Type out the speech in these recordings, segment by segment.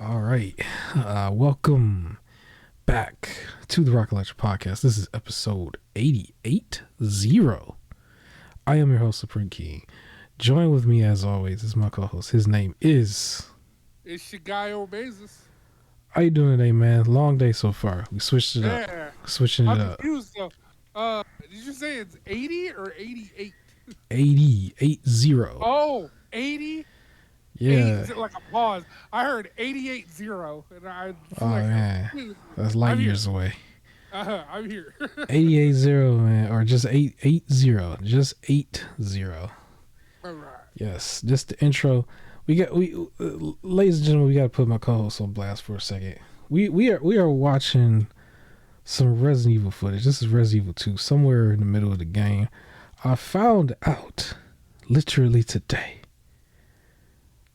All right. Welcome back to the Rock Electric Podcast. This is episode 88. I am your host, Supreme King. Join with me, as always, is my co-host. His name is... It's your guy Obesis. How you doing today, man? Long day so far. We switched it up. Yeah. Switching it I'm up. confused though. Did you say it's 80 or 88? 80. Oh, 80? Yeah. Is it like a pause? I heard 88-0, and I Oh, feel like man. That's light I'm here. years away. I'm here. 88-0, man. Or just 880. Just 80. All right. Yes, just the intro. Ladies and gentlemen, we got to put my co-host on blast for a second. We are watching some Resident Evil footage. This is Resident Evil 2, somewhere in the middle of the game. I found out literally today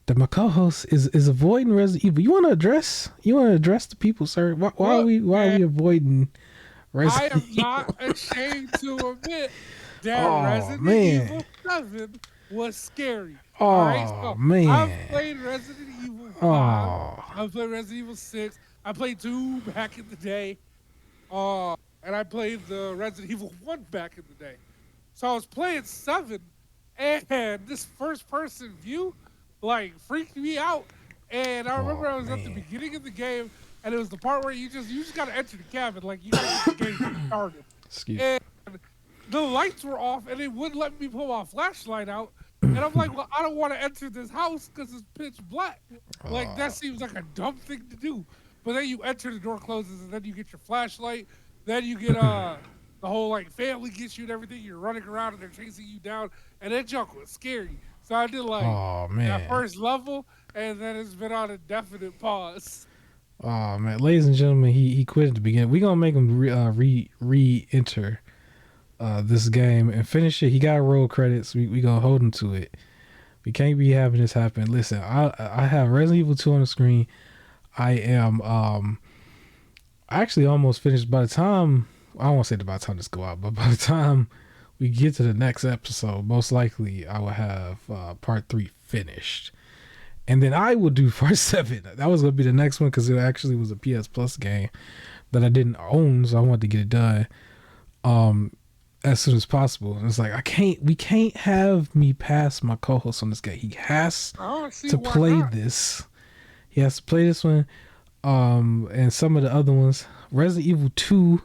that my co-host is avoiding Resident Evil. You want to address the people, sir? Why are we avoiding Resident I am Evil? not ashamed to admit that Resident Evil 7 was scary. Oh, All right, so man. I've played Resident Evil 5. Oh, I've played Resident Evil 6. I played 2 back in the day. And I played the Resident Evil 1 back in the day. So I was playing 7, and this first-person view, like, freaked me out. And I remember I was at the beginning of the game, and it was the part where you just got to enter the cabin. Like, you got to get the game started. excuse And the lights were off, and it wouldn't let me pull my flashlight out. And I'm like, well, I don't want to enter this house because it's pitch black. Like, that seems like a dumb thing to do. But then you enter, the door closes, and then you get your flashlight. Then you get the whole, like, family gets you and everything. You're running around, and they're chasing you down. And that junk was scary. So I did, like, that first level, and then it's been on a definite pause. Oh man, ladies and gentlemen, he quit at the beginning. We gonna make him re-enter this game and finish it. He got roll credits. We gonna hold him to it. We can't be having this happen. Listen, I have Resident Evil 2 on the screen. I am I actually almost finished. By the time, I don't want to say by the time this go out, but by the time we get to the next episode, most likely I will have part 3 finished. And then I will do part 7. That was going to be the next one because it actually was a PS Plus game that I didn't own, so I wanted to get it done as soon as possible. And it's like, we can't have me pass my co-host on this game. He has to play this. He has to play this one and some of the other ones. Resident Evil 2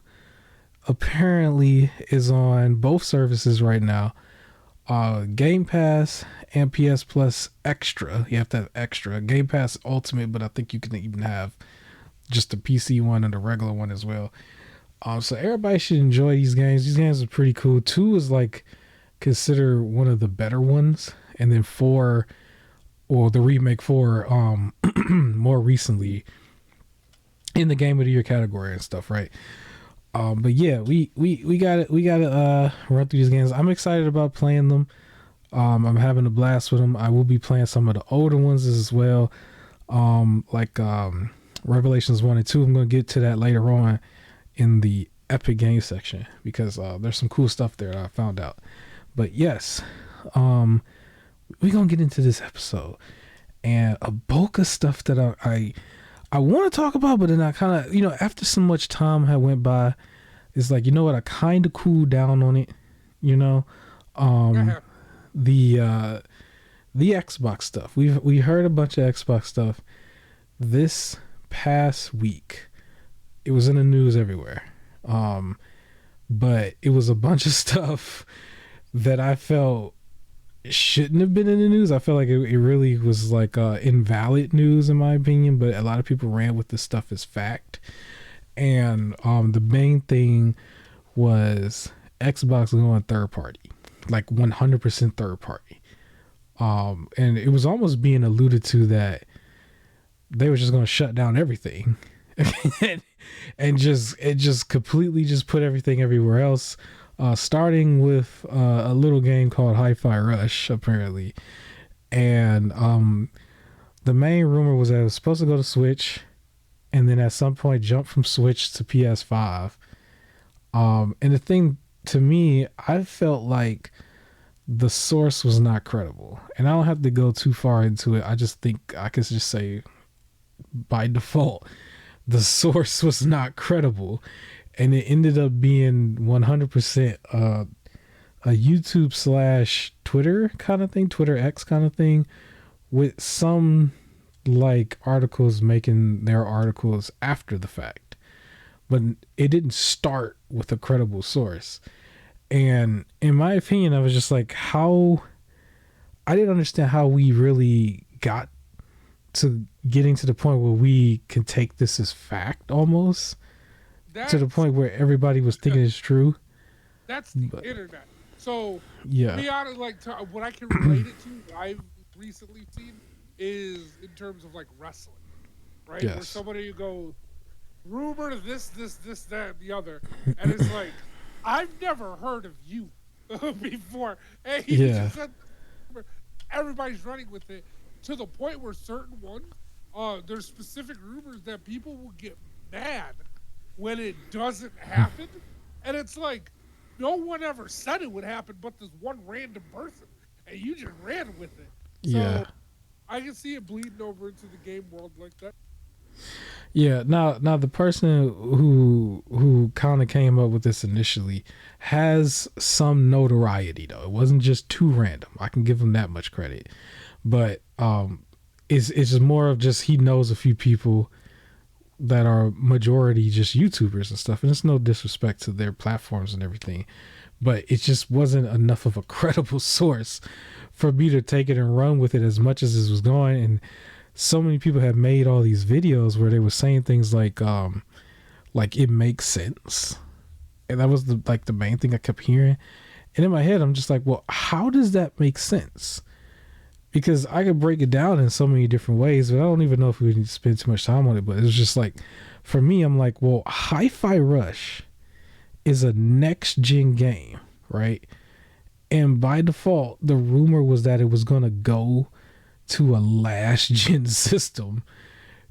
apparently is on both services right now. Game Pass and PS Plus Extra. You have to have Extra. Game Pass Ultimate, but I think you can even have just the PC one and the regular one as well. So everybody should enjoy these games. These games are pretty cool. 2 is like considered one of the better ones, and then 4, or the remake 4, more recently in the Game of the Year category and stuff, right? But yeah, we gotta run through these games. I'm excited about playing them. I'm having a blast with them. I will be playing some of the older ones as well, like Revelations 1 and 2. I'm gonna get to that later on in the Epic Games section because there's some cool stuff there that I found out. But yes, we're gonna get into this episode and a bulk of stuff that I want to talk about, but then I kind of, after so much time had went by, it's like, you know what, I kind of cooled down on it, the Xbox stuff. We heard a bunch of Xbox stuff this past week. It was in the news everywhere. But it was a bunch of stuff that I felt shouldn't have been in the news. I felt like it really was like invalid news in my opinion, but a lot of people ran with this stuff as fact. And the main thing was Xbox going third party, like 100% third party. And it was almost being alluded to that they were just going to shut down everything and just completely just put everything everywhere else. Starting with a little game called Hi-Fi Rush, apparently. And the main rumor was that it was supposed to go to Switch and then at some point jump from Switch to PS5. And the thing, to me, I felt like the source was not credible. And I don't have to go too far into it. I just think I could just say by default the source was not credible, and it ended up being 100% a YouTube slash Twitter kind of thing, Twitter X kind of thing, with some like articles making their articles after the fact. But it didn't start with a credible source. And in my opinion, I was just like, how I didn't understand how we really got to getting to the point where we can take this as fact almost to the That's point where everybody was thinking it's true. that's the But internet. So to yeah, be honest, like what I can relate it to, what I've recently seen is in terms of like wrestling, right? Where yes, somebody goes rumor this, that, and the other, and it's like I've never heard of you before. Hey, you yeah, just said this. Everybody's running with it to the point where certain ones, there's specific rumors that people will get mad when it doesn't happen, and it's like no one ever said it would happen, but this one random person, and you just ran with it. yeah. So I can see it bleeding over into the game world like that. Yeah, now the person who kind of came up with this initially has some notoriety though. It wasn't just too random. I can give him that much credit. But it's just more of just he knows a few people that are majority just YouTubers and stuff. And it's no disrespect to their platforms and everything, but it just wasn't enough of a credible source for me to take it and run with it as much as this was going. And so many people have made all these videos where they were saying things like it makes sense, and that was the main thing I kept hearing. And in my head I'm just like, well, how does that make sense? Because I could break it down in so many different ways, but I don't even know if we need to spend too much time on it. But it's just like, for me, I'm like, well, Hi-Fi Rush is a next gen game, right? And by default the rumor was that it was going to go to a last gen system,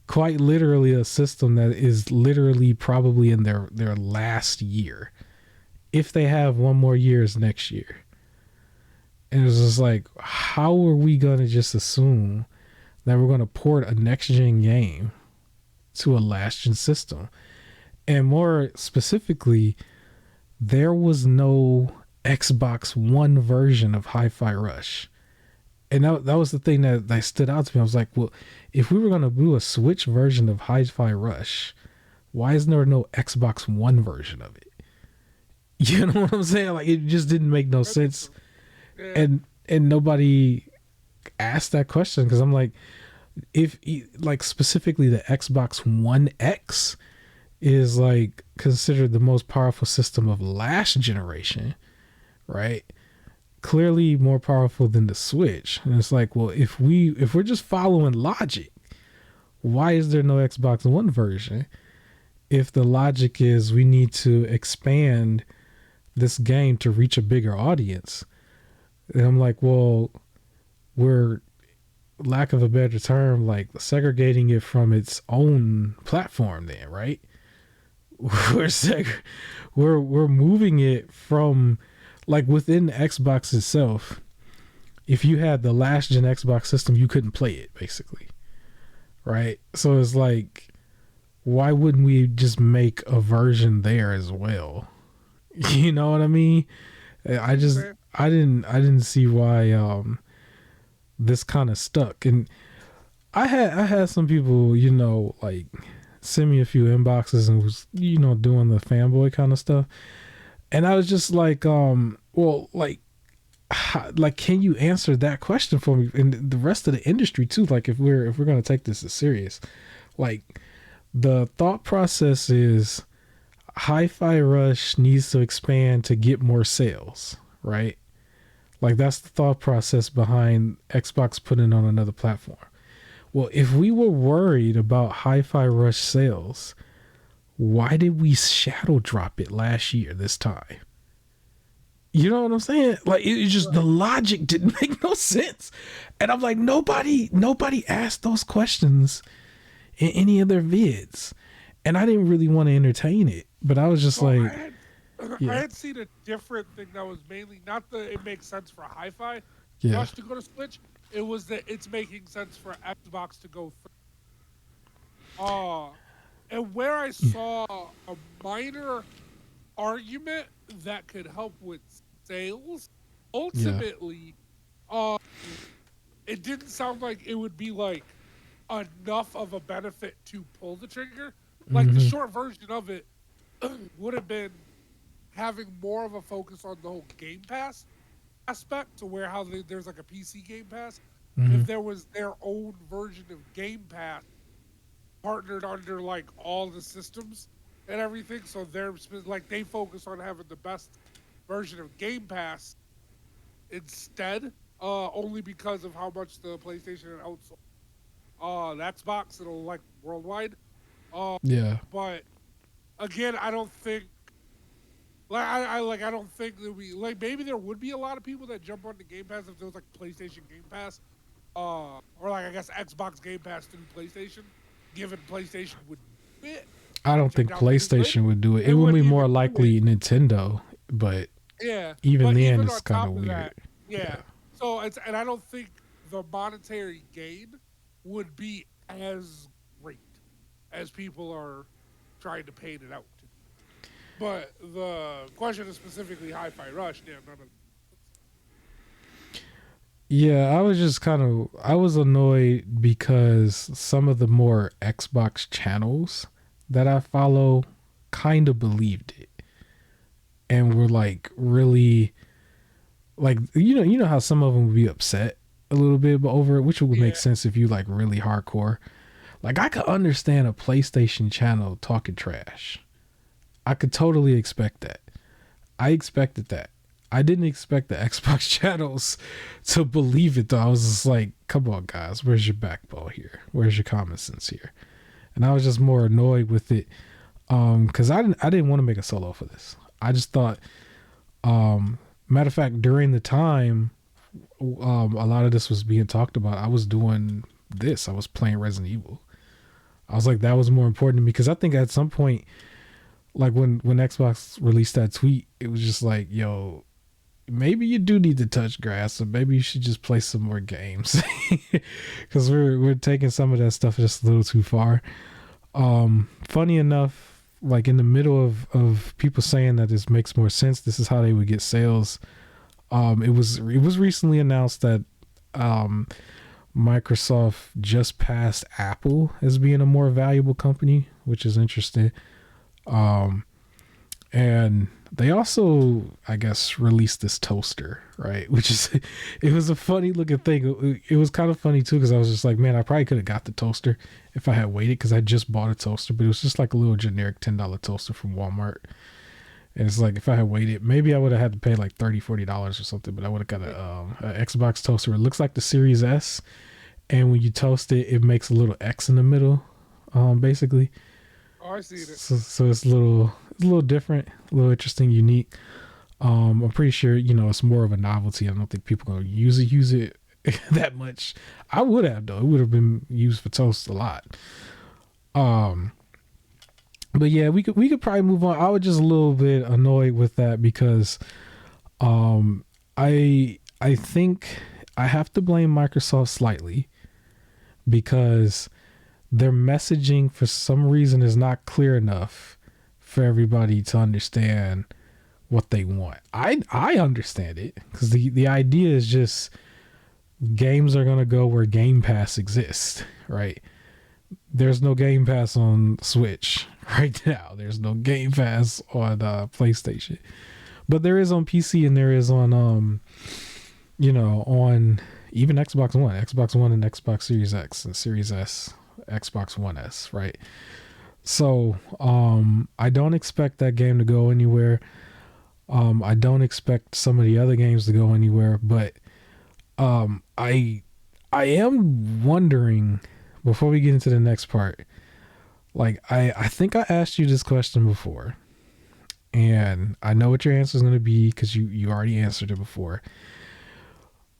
quite literally a system that is literally probably in their last year, if they have one more years next year. And it was just like, how are we gonna just assume that we're gonna port a next gen game to a last gen system? And more specifically, there was no Xbox One version of Hi-Fi Rush. And that was the thing that stood out to me. I was like, well, if we were gonna do a Switch version of Hi-Fi Rush, why is there no Xbox One version of it? You know what I'm saying? Like, it just didn't make no sense. Yeah, And nobody asked that question, because I'm like, if like specifically the Xbox One X is like considered the most powerful system of last generation, right? Clearly more powerful than the Switch. And it's like, well, if we're just following logic, why is there no Xbox One version? If the logic is we need to expand this game to reach a bigger audience. And I'm like, well, we're, lack of a better term, like segregating it from its own platform then, right? we're we're moving it from, like, within the Xbox itself. If you had the last gen Xbox system, you couldn't play it basically, right? So it's like, why wouldn't we just make a version there as well? You know what I mean? I just man. I didn't see why this kind of stuck. And I had some people, like, send me a few inboxes and was, doing the fanboy kind of stuff. And I was just like, well, like, can you answer that question for me? And the rest of the industry too. Like, if we're gonna take this as serious, like, the thought process is Hi-Fi Rush needs to expand to get more sales, right? Like, that's the thought process behind Xbox putting it on another platform. Well, if we were worried about Hi-Fi Rush sales, why did we shadow drop it last year this time? You know what I'm saying? Like, it just, the Right. logic didn't make no sense. And I'm like, nobody asked those questions in any of their vids. And I didn't really want to entertain it. But I was just So like, I yeah, had seen a different thing that was mainly not that it makes sense for Hi-Fi yeah, Rush to go to Switch. It was that it's making sense for Xbox to go. Uh, and where I saw a minor argument that could help with sales, Yeah. ultimately, uh, it didn't sound like it would be like enough of a benefit to pull the trigger. Like the Mm-hmm. short version of it would have been having more of a focus on the whole Game Pass aspect to where there's like a PC Game Pass. Mm-hmm. If there was their own version of Game Pass partnered under like all the systems and everything, so like they focus on having the best version of Game Pass instead, only because of how much the PlayStation and outsourced the Xbox, it'll like worldwide. Uh, Yeah. but again, I don't think I don't think that we like maybe there would be a lot of people that jump on the Game Pass if there was like PlayStation Game Pass, or like I guess Xbox Game Pass through PlayStation, given PlayStation would do it, I don't which I think doubt they would. PlayStation would do it. It They would be wouldn't more even do it. likely Nintendo, but Yeah, even but then, even it's on kind of top of weird. that, yeah. Yeah. So it's and I don't think the monetary gain would be as great as people are trying to paint it out to be. But the question is specifically Hi-Fi Rush. Damn, none of Yeah, I was just I was annoyed because some of the more Xbox channels that I follow kind of believed it and were like really like you know how some of them would be upset a little bit over it, which would make yeah, sense if you like really hardcore. Like I could understand a PlayStation channel talking trash. I could totally expect that. I expected that. I didn't expect the Xbox channels to believe it though. I was just like, come on guys, where's your backbone here? Where's your common sense here? And I was just more annoyed with it. Cause I didn't want to make a solo for this. I just thought, matter of fact, during the time, a lot of this was being talked about, I was doing this. I was playing Resident Evil. I was like, that was more important to me because I think at some point, like when Xbox released that tweet, it was just like, yo, maybe you do need to touch grass, so maybe you should just play some more games because we're taking some of that stuff just a little too far. Funny enough, like in the middle of people saying that this makes more sense, this is how they would get sales. It was recently announced that Microsoft just passed Apple as being a more valuable company, which is interesting. Um, and they also, I guess, released this toaster, right? Which is, it was a funny looking thing. It was kind of funny too because I was just like, man, I probably could have got the toaster if I had waited because I just bought a toaster, but it was just like a little generic $10 toaster from Walmart. And it's like if I had waited, maybe I would have had to pay like $30-$40 or something, but I would have got a Xbox toaster. It looks like the Series S, and when you toast it, it makes a little X in the middle, basically. oh, I see it. So it's a little different, a little interesting, unique. I'm pretty sure it's more of a novelty. I don't think people are gonna use it that much. I would have though. It would have been used for toast a lot. But yeah, we could probably move on. I was just a little bit annoyed with that because I think I have to blame Microsoft slightly because their messaging for some reason is not clear enough for everybody to understand what they want. I understand it because the idea is just games are gonna go where Game Pass exists, right? There's no Game Pass on Switch right now. There's no Game Pass on PlayStation, but there is on PC and there is on on even Xbox One and Xbox Series X and Series S, Xbox One S, right? So I don't expect that game to go anywhere. I don't expect some of the other games to go anywhere, but I am wondering before we get into the next part. Like I think I asked you this question before, and I know what your answer is going to be because you already answered it before.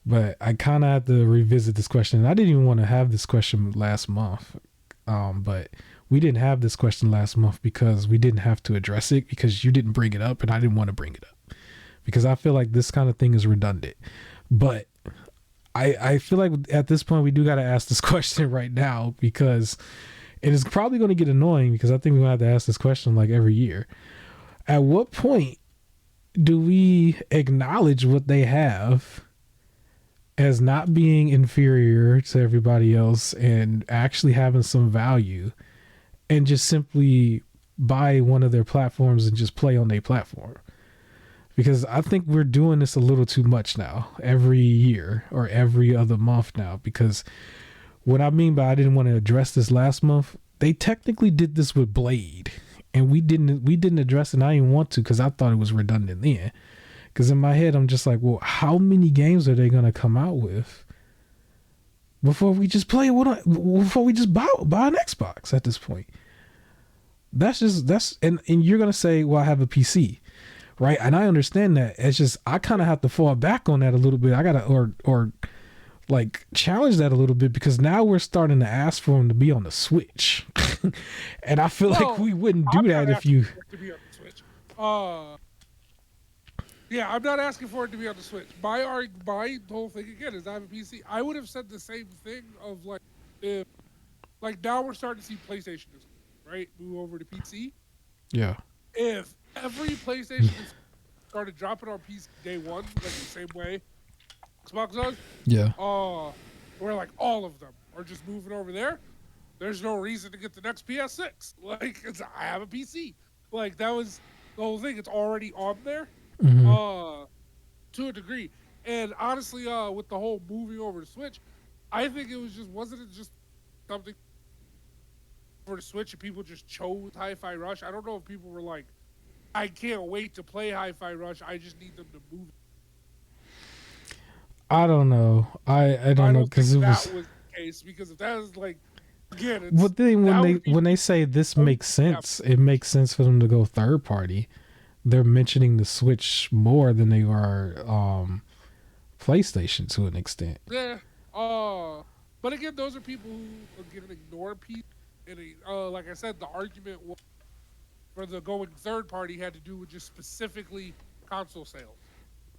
But I kind of had to revisit this question. And I didn't even want to have this question last month, but we didn't have this question last month because we didn't have to address it because you didn't bring it up, and I didn't want to bring it up because I feel like this kind of thing is redundant. But I feel like at this point we do got to ask this question right now because And it's probably going to get annoying because I think we're going to have to ask this question like every year. At what point do we acknowledge what they have as not being inferior to everybody else and actually having some value, and just simply buy one of their platforms and just play on their platform? Because I think we're doing this a little too much now, every year or every other month now. Because what I mean by I didn't want to address this last month, they technically did this with Blade, and we didn't address it. And I didn't want to because I thought it was redundant then. Because in my head, I'm just like, well, how many games are they gonna come out with before we just play it? Before we just buy an Xbox at this point? And you're gonna say, well, I have a PC, right? And I understand that. It's just I kind of have to fall back on that a little bit. I gotta or like challenge that a little bit, because now we're starting to ask for them to be on the Switch, and I feel like we wouldn't do that if you. To be on the Switch. Yeah, I'm not asking for it to be on the Switch. My whole thing again is I have a PC. I would have said the same thing of like if like now we're starting to see PlayStation, right? Move over to PC. Yeah. If every PlayStation started dropping on PC day one, like the same way Xbox does. Yeah. Where like all of them are just moving over there. There's no reason to get the next PS6. Like I have a PC. Like that was the whole thing. It's already on there. Mm-hmm. To a degree. And honestly, with the whole moving over to Switch, I think wasn't it just something for the Switch and people just chose Hi-Fi Rush? I don't know if people were like, I can't wait to play Hi-Fi Rush. I just need them to move it. I don't know. I don't know, because it was the case, because if that was like again. But then when they say this makes sense, it makes sense for them to go third party. They're mentioning the Switch more than they are PlayStation to an extent. Yeah. But again, those are people who again ignore people. And like I said, the argument for the going third party had to do with just specifically console sales,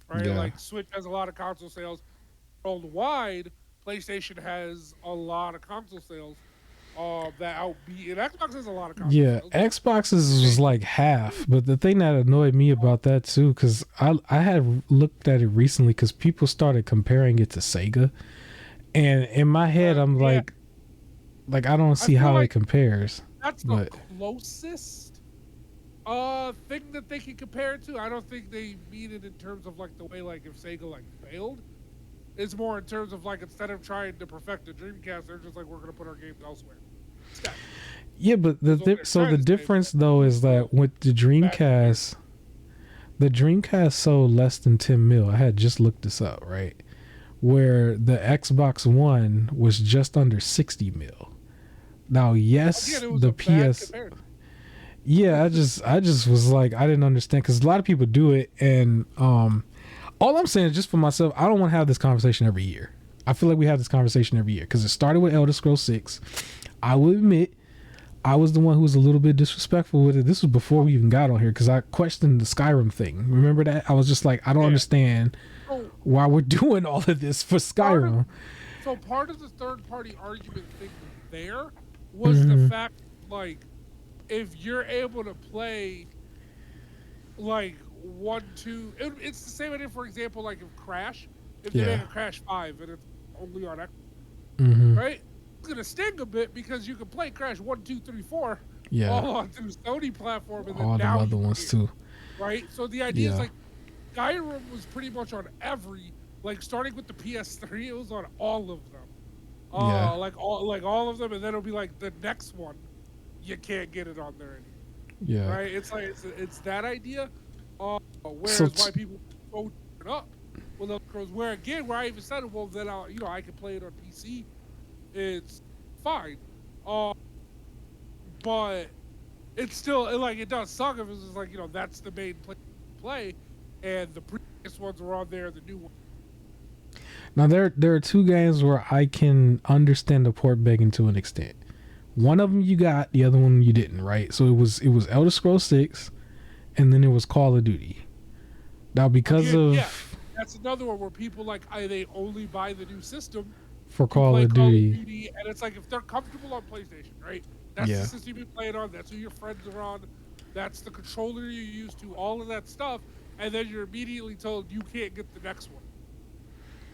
right? Yeah. Like Switch has a lot of console sales worldwide. PlayStation has a lot of console sales. That outbeat, and Xbox has a lot of console sales. Xbox's was like half, but the thing that annoyed me about that too, because I had looked at it recently, because people started comparing it to Sega, and in my head I'm like I don't see how it compares. That's the closest thing that they can compare it to. I don't think they mean it in terms of like the way like if Sega like failed. It's more in terms of like instead of trying to perfect the Dreamcast, they're just like, we're gonna put our games elsewhere. Yeah, but the difference though is that with the Dreamcast sold less than 10 mil. I had just looked this up, right? Where the Xbox One was just under 60 mil. Now, yes, the PS. Yeah, I just was like, I didn't understand, because a lot of people do it, and all I'm saying is, just for myself, I don't want to have this conversation every year. I feel like we have this conversation every year, because it started with Elder Scrolls 6. I will admit, I was the one who was a little bit disrespectful with it. This was before we even got on here, because I questioned the Skyrim thing. Remember that? I was just like, I don't understand why we're doing all of this for Skyrim. Part of the third-party argument thing there was the fact, like, if you're able to play, like, 1, 2... it's the same idea, for example, like, if Crash, if they make a Crash 5 and it's only on Xbox, right? It's going to sting a bit, because you can play Crash 1, 2, 3, 4 all on the Sony platform, and then all the other ones, too. Right? So the idea is, like, Skyrim was pretty much on every, like, starting with the PS3, it was on all of them. Like all of them, and then it'll be like the next one, you can't get it on there anymore. Yeah. Right? It's like it's that idea. Whereas why people go it up with Elder Scrolls, where I even said, well, then I can play it on PC. It's fine. But it's still like it does suck if it's just like that's the main play, and the previous ones are on there, the new one. Now there are two games where I can understand the port begging to an extent. One of them you got, the other one you didn't, right? So it was Elder Scrolls 6, and then it was Call of Duty. Now because that's another one where people they only buy the new system for you Call play of Call of Duty. Duty, and it's like if they're comfortable on PlayStation, right? That's the Yeah. system you play it on. That's who your friends are on. That's the controller you're used to. All of that stuff, and then you're immediately told you can't get the next one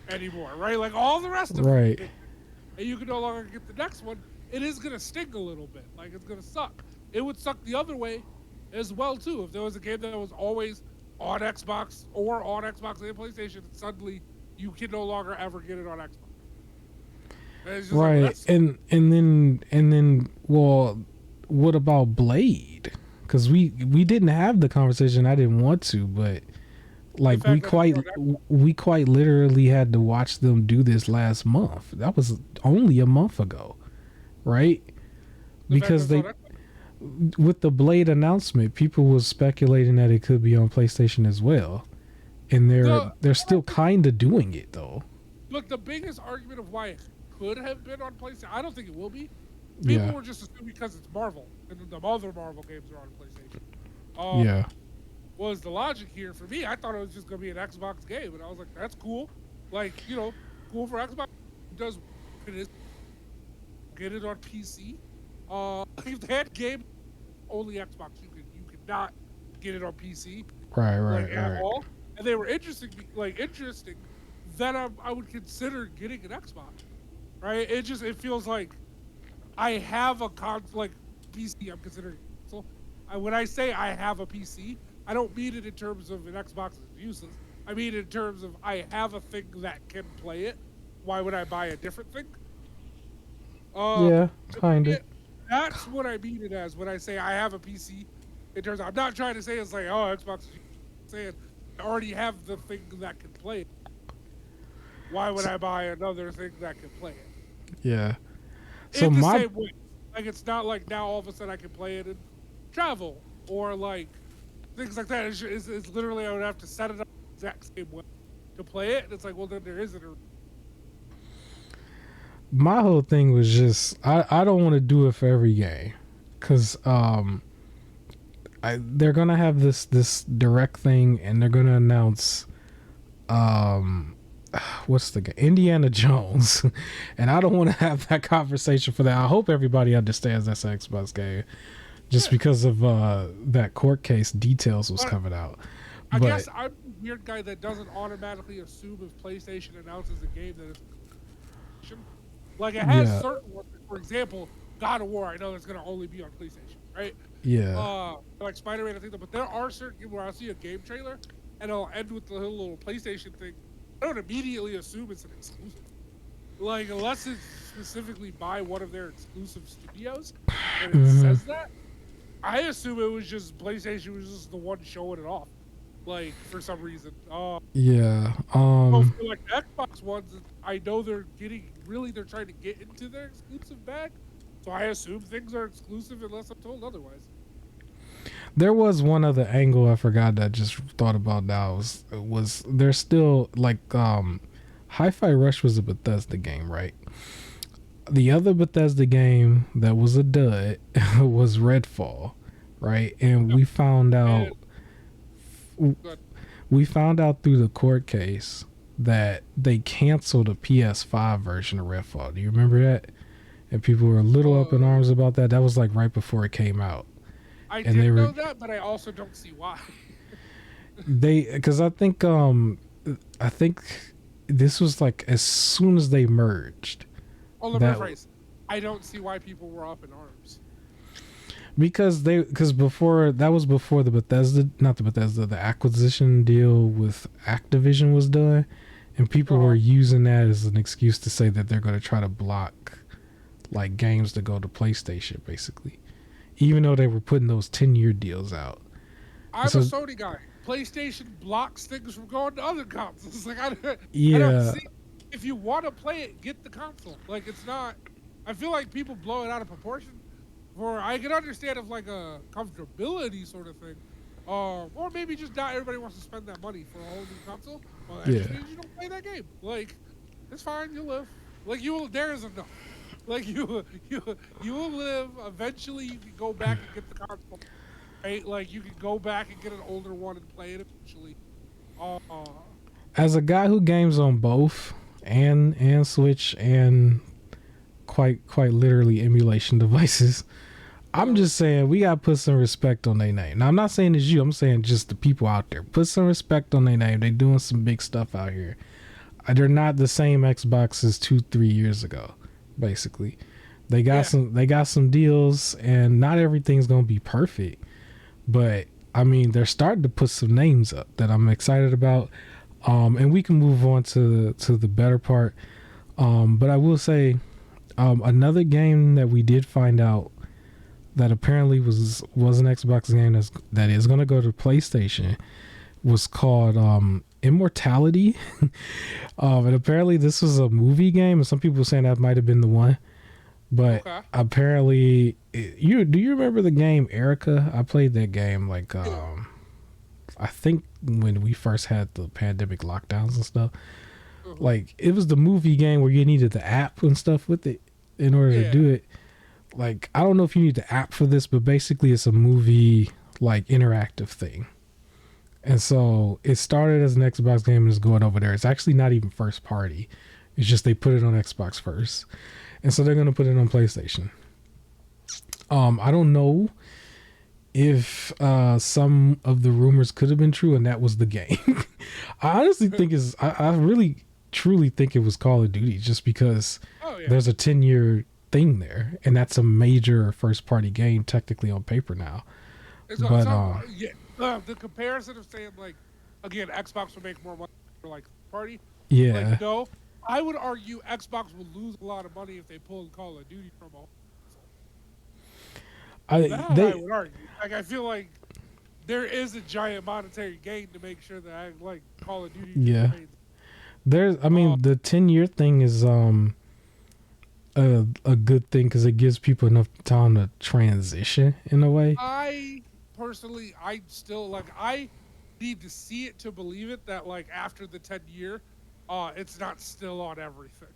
anymore, right? Like all the rest of them, Right. and you can no longer get the next one. It is gonna sting a little bit. Like it's gonna suck. It would suck the other way as well too. If there was a game that was always on Xbox or on Xbox and PlayStation, and suddenly you can no longer ever get it on Xbox. And it's just like, well, Right. that's And then well, what about Blade? Because we didn't have the conversation. I didn't want to, but the like fact that it's on Xbox. we quite literally had to watch them do this last month. That was only a month ago, right? The fact that Because it's they on Xbox. with the Blade announcement, people was speculating that it could be on PlayStation as well, and they're still kind of doing it though. Look, the biggest argument of why it could have been on PlayStation, I don't think it will be. People Yeah, were just assuming because it's Marvel and the other Marvel games are on PlayStation. yeah, Was the logic here for me? I thought it was just gonna be an Xbox game, and I was like, that's cool. Like, cool for Xbox. It does it is get it on PC. If they had game only Xbox, you could not get it on PC right, like right, at right. all. And they were interesting. Then I would consider getting an Xbox. Right? It feels like I have a like PC. I'm considering console. When I say I have a PC, I don't mean it in terms of an Xbox is useless. I mean it in terms of I have a thing that can play it. Why would I buy a different thing? Yeah, To kind play of. it. That's what I mean it as when I say I have a PC. In terms, I'm not trying to say it's like, oh, Xbox is useless. I'm saying I already have the thing that can play it. Why would I buy another thing that can play it? Yeah. So In the my same way. Like it's not like now all of a sudden I can play it in travel or like things like that. It's literally I would have to set it up the exact same way to play it. And it's like, well, then there isn't a. my whole thing was just I don't want to do it for every game, because they're gonna have this direct thing, and they're gonna announce um what's the game, Indiana Jones, and I don't want to have that conversation for that. I hope everybody understands that's an Xbox game, just Yeah. because of that court case details was But coming out. I But guess I'm the weird guy that doesn't automatically assume if PlayStation announces a game that it's PlayStation. Like it has yeah, certain ones. For example, God of War. I know that's gonna only be on PlayStation, right? yeah, Like Spider-Man, I think, but there are certain games where I see a game trailer and it'll end with the little PlayStation thing. I don't immediately assume it's an exclusive. Like unless it's specifically by one of their exclusive studios and it hmm, says that, I assume it was just PlayStation was just the one showing it off. Like for some reason. yeah. So for like the Xbox ones, I know they're trying to get into their exclusive bag. So I assume things are exclusive unless I'm told otherwise. There was one other angle I forgot that I just thought about now was there's still like Hi-Fi Rush was a Bethesda game, right? The other Bethesda game that was a dud was Redfall, right? And Yep. And good. we found out through the court case that they canceled a PS5 version of Redfall. Do you remember that? And people were a little up in Uh, arms about that. That was like right before it came out. I And they did were know that, but I also don't see why. because I think this was like as soon as they merged, Oh, let me that rephrase. I don't see why people were up in arms. because before that was before the acquisition deal with Activision was done, and people were Uh, using that as an excuse to say that they're going to try to block like games to go to PlayStation, basically, even though they were putting those 10-year deals out. I'm So a Sony guy. PlayStation blocks things from going to other consoles. Like I don't yeah, see. If you want to play it, get the console. Like it's not. I feel like people blow it out of proportion. For I can understand if like a comfortability sort of thing, or maybe just not everybody wants to spend that money for a whole new console. Well, that just yeah. means you don't play that game. Like it's fine. You'll live. Like you will. There is a no. Like you will live. Eventually, you can go back and get the console. Right? Like you can go back and get an older one and play it eventually. Uh, As a guy who games on both, and Switch and quite literally emulation devices. I'm just saying we gotta put some respect on their name. Now I'm not saying it's you. I'm saying just the people out there. Put some respect on their name. They doing some big stuff out here. They're not the same Xbox as 2-3 years ago. Basically, they got some deals, and not everything's gonna be perfect. But I mean, they're starting to put some names up that I'm excited about. And we can move on to the better part. But I will say, another game that we did find out that apparently was an Xbox game that is going to go to PlayStation was called Immortality. And apparently this was a movie game, and some people were saying that might have been the one. But apparently, do you remember the game Erica? I played that game like I think when we first had the pandemic lockdowns and stuff. Like, it was the movie game where you needed the app and stuff with it in order to do it. Like, I don't know if you need the app for this, but basically it's a movie like interactive thing. And so it started as an Xbox game and is going over there. It's actually not even first party. It's just they put it on Xbox first. And so they're going to put it on PlayStation. I don't know if some of the rumors could have been true and that was the game. I honestly think I really truly think it was Call of Duty, just because there's a 10-year thing there, and that's a major first party game technically on paper now. The comparison of saying, like, again, Xbox would make more money for like party. Yeah. Like, no, I would argue Xbox would lose a lot of money if they pulled Call of Duty from a. I would argue. Like, I feel like there is a giant monetary gain to make sure that I like Call of Duty. Yeah. The 10-year thing is a good thing because it gives people enough time to transition in a way. I still like, I need to see it to believe it that, like, after the 10-year, it's not still on everything.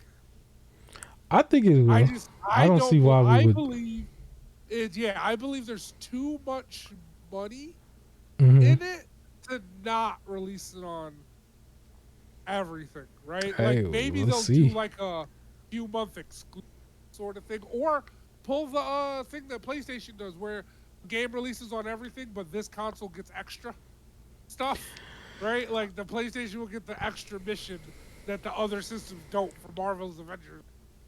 I think it will. I don't see why we would. I believe there's too much money in it to not release it on everything, right? Hey, like, maybe we'll they'll see. do like a few month exclusive sort of thing, or pull the thing that PlayStation does, where game releases on everything, but this console gets extra stuff, right? Like, the PlayStation will get the extra mission that the other systems don't for Marvel's Avengers.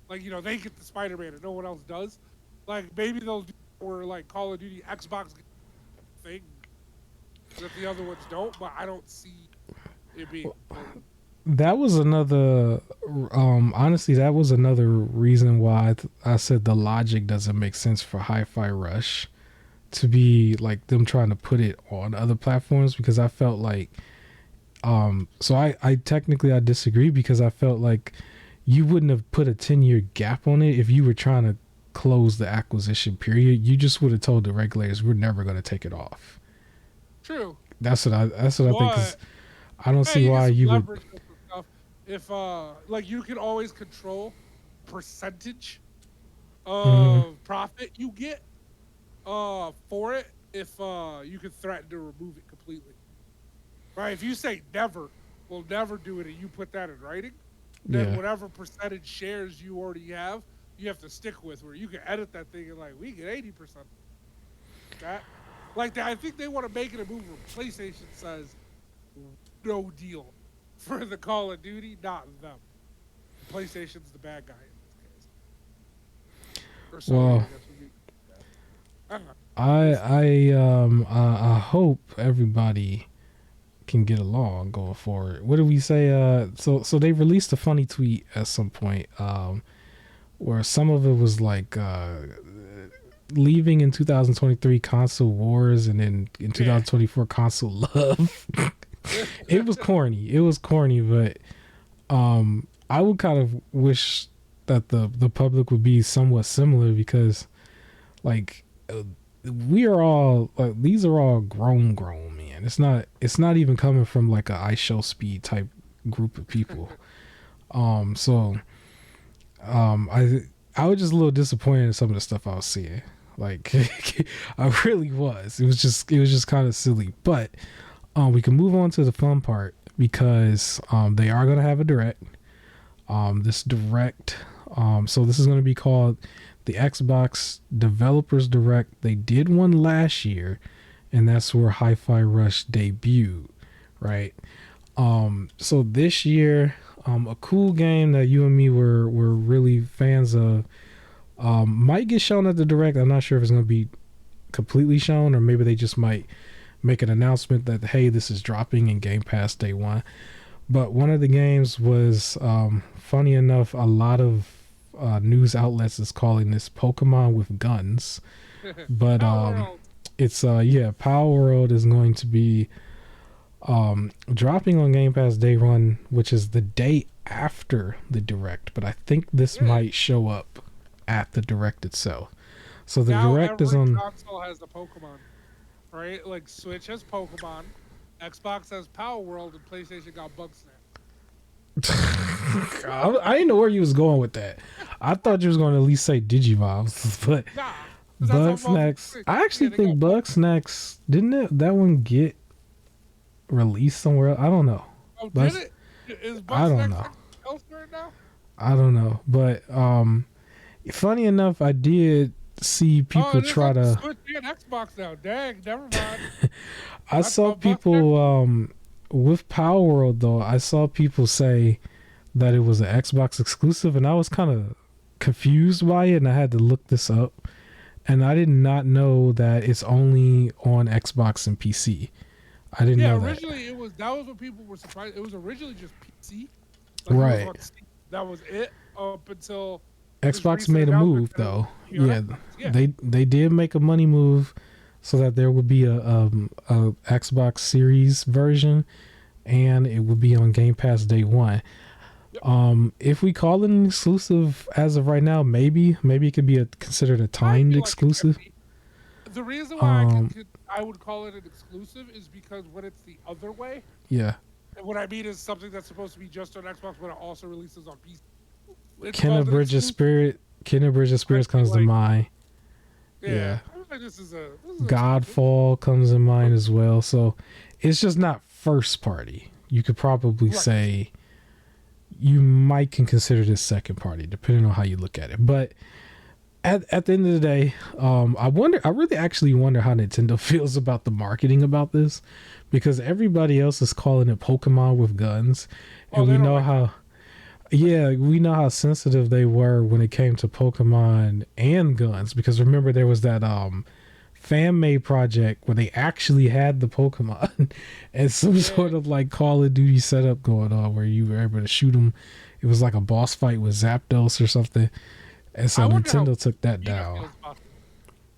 Like, they get the Spider-Man and no one else does. Like, maybe they'll do, or like Call of Duty Xbox thing that the other ones don't, but I don't see it being. That was another, honestly, that was another reason why I said the logic doesn't make sense for Hi-Fi Rush to be like them trying to put it on other platforms, because I felt like, so I technically I disagree, because I felt like you wouldn't have put a 10-year gap on it if you were trying to close the acquisition period. You just would have told the regulators we're never going to take it off. True. That's what I think. 'Cause I don't see why you would. Stuff. If like, you can always control percentage of profit you get for it if you can threaten to remove it completely. Right? If you say we'll never do it, and you put that in writing, then whatever percentage shares you already have, you have to stick with, where you can edit that thing and, like, we get 80%. That, like, I think they want to make it a move where PlayStation says no deal for the Call of Duty, not them. PlayStation's the bad guy in this case. Well, I hope everybody can get along going forward. What did we say? So they released a funny tweet at some point, where some of it was like leaving in 2023 console wars, and then in 2024 console love. It was corny, but I would kind of wish that the public would be somewhat similar, because like we are all like, these are all grown man. It's not even coming from like a I Show Speed type group of people. I was just a little disappointed in some of the stuff I was seeing. Like, I really was. It was just kind of silly. But we can move on to the fun part, because they are going to have a direct. this direct. So this is going to be called the Xbox Developers Direct. They did one last year, and that's where Hi-Fi Rush debuted, right? So this year, a cool game that you and me were really fans of, might get shown at the Direct. I'm not sure if it's going to be completely shown, or maybe they just might make an announcement that, hey, this is dropping in Game Pass day one. But one of the games was, funny enough, a lot of news outlets is calling this Pokemon with guns. But it's Power World is going to be dropping on Game Pass day one, which is the day after the Direct. But I think this might show up at the Direct itself. So the now Direct is every on. console has a Pokemon, right? Like Switch has Pokemon, Xbox has Power World, and PlayStation got Bugsnax. I didn't know where you was going with that. I thought you was going to at least say Digivolves, but Nah, Bugsnax. I actually think Bugsnax didn't that one get released somewhere else? I don't know. Oh, did it? Is Bugsnax I don't know. elsewhere now? I don't know, but funny enough, I did see people try to. Switch and Xbox now. Dang, never mind. I saw people with Power World though. I saw people say that it was an Xbox exclusive, and I was kind of confused by it, and I had to look this up. And I did not know that it's only on Xbox and PC. I didn't know that. Yeah, originally that was what people were surprised. It was originally just PC. Right. That was it up until Xbox made a move though. Yeah, they did make a money move so that there would be a Xbox Series version, and it would be on Game Pass day one. Yep. If we call it an exclusive as of right now, maybe it could be considered a timed exclusive. The reason why I would call it an exclusive is because when it's the other way. Yeah. And what I mean is something that's supposed to be just on Xbox, but it also releases on PC. Kenna Bridges Spirit comes to mind. Yeah. Like this is Godfall comes to mind as well. So it's just not first party. You could probably say you might can consider this second party, depending on how you look at it. But at the end of the day, I really actually wonder how Nintendo feels about the marketing about this, because everybody else is calling it Pokemon with guns, and we know how sensitive they were when it came to Pokemon and guns. Because remember, there was that fan made project where they actually had the Pokemon and some sort of like Call of Duty setup going on where you were able to shoot them. It was like a boss fight with Zapdos or something. And so Nintendo took that down.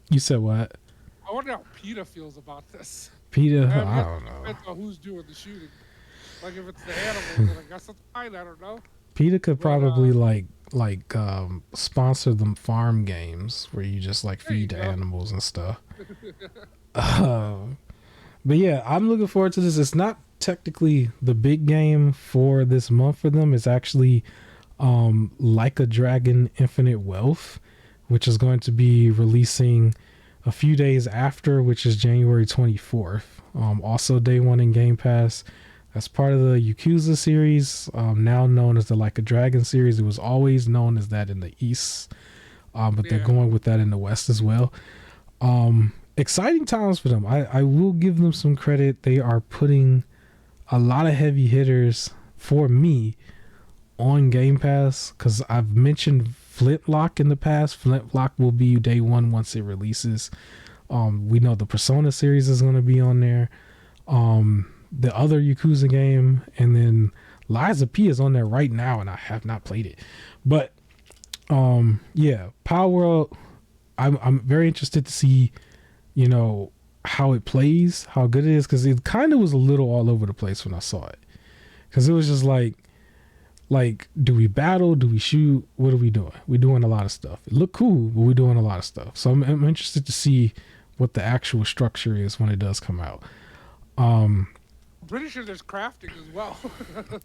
You said what? I wonder how PETA feels about this. PETA? I don't know. Depends on who's doing the shooting. Like if it's the animals, I guess that's fine. I don't know. PETA could probably sponsor them farm games where you just like feed the animals and stuff. But yeah, I'm looking forward to this. It's not technically the big game for this month for them. It's actually Like a Dragon Infinite Wealth, which is going to be releasing a few days after, which is January 24th. Also day one in Game Pass. That's part of the Yakuza series, now known as the Like a Dragon series. It was always known as that in the East, but they're going with that in the West as well. Exciting times for them. I will give them some credit. They are putting a lot of heavy hitters for me on Game Pass, because I've mentioned Flintlock in the past. Flintlock will be day one once it releases. We know the Persona series is going to be on there. The other Yakuza game, and then Liza P is on there right now, and I have not played it. But Power World, I'm very interested to see, how it plays, how good it is, because it kind of was a little all over the place when I saw it, because it was just like, do we battle? Do we shoot? What are we doing? We're doing a lot of stuff. It looked cool, but we're doing a lot of stuff. So I'm interested to see what the actual structure is when it does come out. I'm pretty sure there's crafting as well.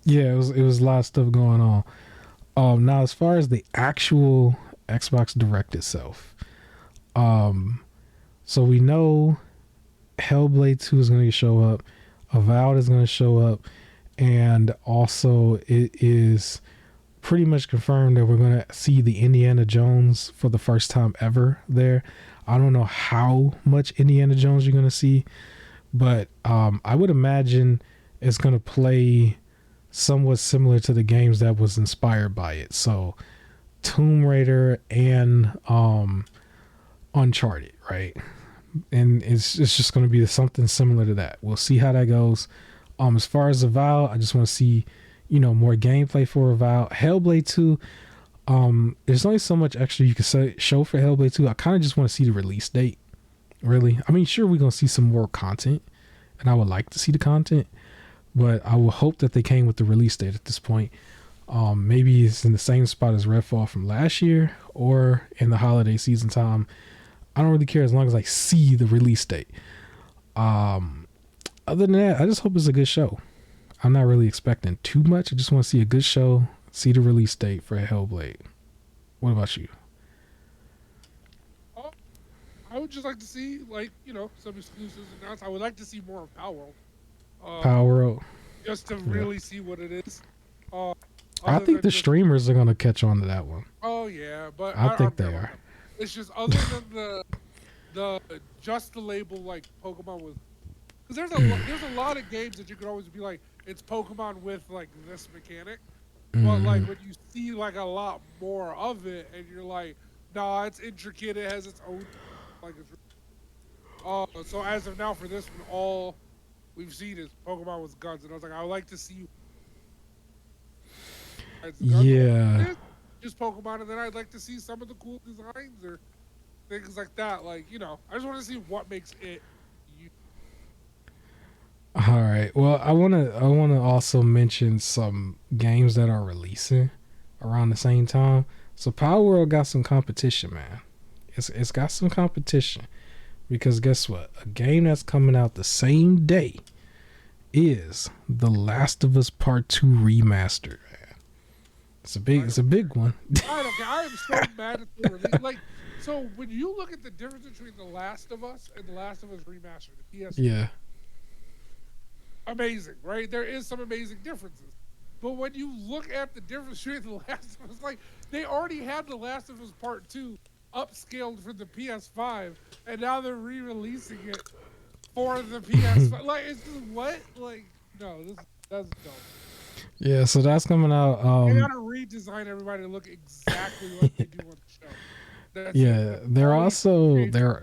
Yeah, it was a lot of stuff going on. Now, as far as the actual Xbox Direct itself, so we know Hellblade 2 is going to show up, Avowed is going to show up, and also it is pretty much confirmed that we're gonna see the Indiana Jones for the first time ever there. I don't know how much Indiana Jones you're gonna see, but I would imagine it's gonna play somewhat similar to the games that was inspired by it. So Tomb Raider and Uncharted, right? And it's just going to be something similar to that. We'll see how that goes. As far as Avowed, I just want to see, more gameplay for Avowed. Hellblade 2, there's only so much extra you can show for Hellblade 2. I kind of just want to see the release date, really. I mean, sure, we're going to see some more content, and I would like to see the content, but I will hope that they came with the release date at this point. Maybe it's in the same spot as Redfall from last year or in the holiday season time. I don't really care as long as I see the release date. Other than that, I just hope it's a good show. I'm not really expecting too much. I just want to see a good show, see the release date for Hellblade. What about you? I would just like to see, some exclusives announced. I would like to see more of Power World. Power World. Just to really see what it is. I think the streamers are going to catch on to that one. Oh, yeah. But I think they are. It's just other than the just the label like Pokemon with, because there's a lot of games that you could always be like, it's Pokemon with like this mechanic, but like when you see like a lot more of it and you're like, nah, it's intricate, it has its own like it's so as of now for this one, all we've seen is Pokemon with guns, and I was like, I would like to see yeah. Just Pokemon, and then I'd like to see some of the cool designs or things like that. Like, I just want to see what makes it. All right. Well, I wanna also mention some games that are releasing around the same time. So Power World got some competition, man. It's got some competition because guess what? A game that's coming out the same day is The Last of Us Part 2 Remastered. It's a big one. I don't care. I am so mad at the release. Like, so when you look at the difference between The Last of Us and The Last of Us Remastered, the PS, yeah, amazing, right? There is some amazing differences, but when you look at the difference between The Last of Us, like they already had The Last of Us Part 2 upscaled for the PS5, and now they're re-releasing it for the PS5. Like, it's just what? Like, no, that's dumb. Yeah, so that's coming out. They gotta redesign everybody to look exactly like they do on the show.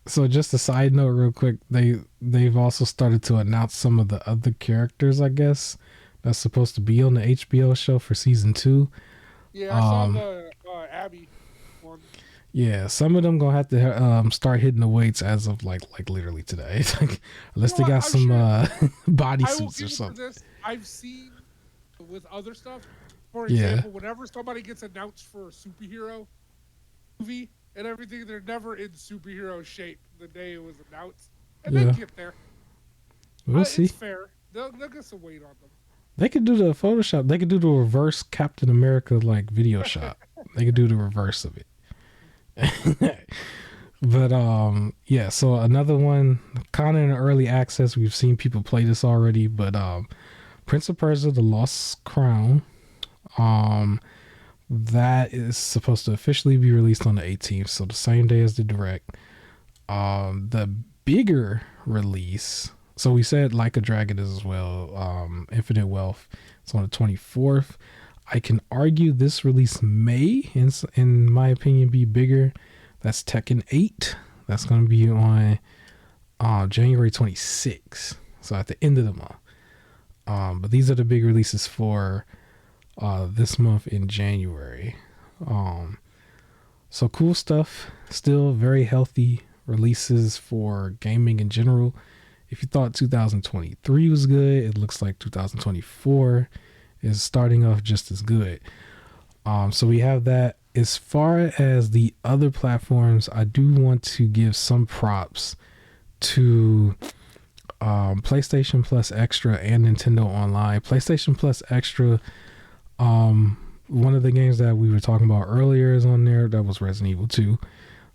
So just a side note, real quick, they've also started to announce some of the other characters, I guess, that's supposed to be on the HBO show for season 2. Yeah, I saw the Abby one. Yeah, some of them gonna have to start hitting the weights as of like literally today, unless they got some bodysuits or something. I've seen with other stuff, for example, whenever somebody gets announced for a superhero movie and everything, they're never in superhero shape the day it was announced, and they get there. We'll see. It's fair. They'll get some weight on them. They could do the Photoshop. They could do the reverse Captain America like video shot. They could do the reverse of it. But yeah. So another one, kind of in early access. We've seen people play this already, but Prince of Persia: The Lost Crown, that is supposed to officially be released on the 18th, so the same day as the direct. The bigger release, so we said Like a Dragon is as well. Infinite Wealth, it's on the 24th. I can argue this release may, in my opinion, be bigger. That's Tekken 8. That's going to be on January 26th, so at the end of the month. But these are the big releases for this month in January. So cool stuff. Still very healthy releases for gaming in general. If you thought 2023 was good, it looks like 2024 is starting off just as good. So we have that. As far as the other platforms, I do want to give some props to PlayStation Plus Extra and Nintendo Online. PlayStation Plus Extra, one of the games that we were talking about earlier is on there. That was Resident Evil 2.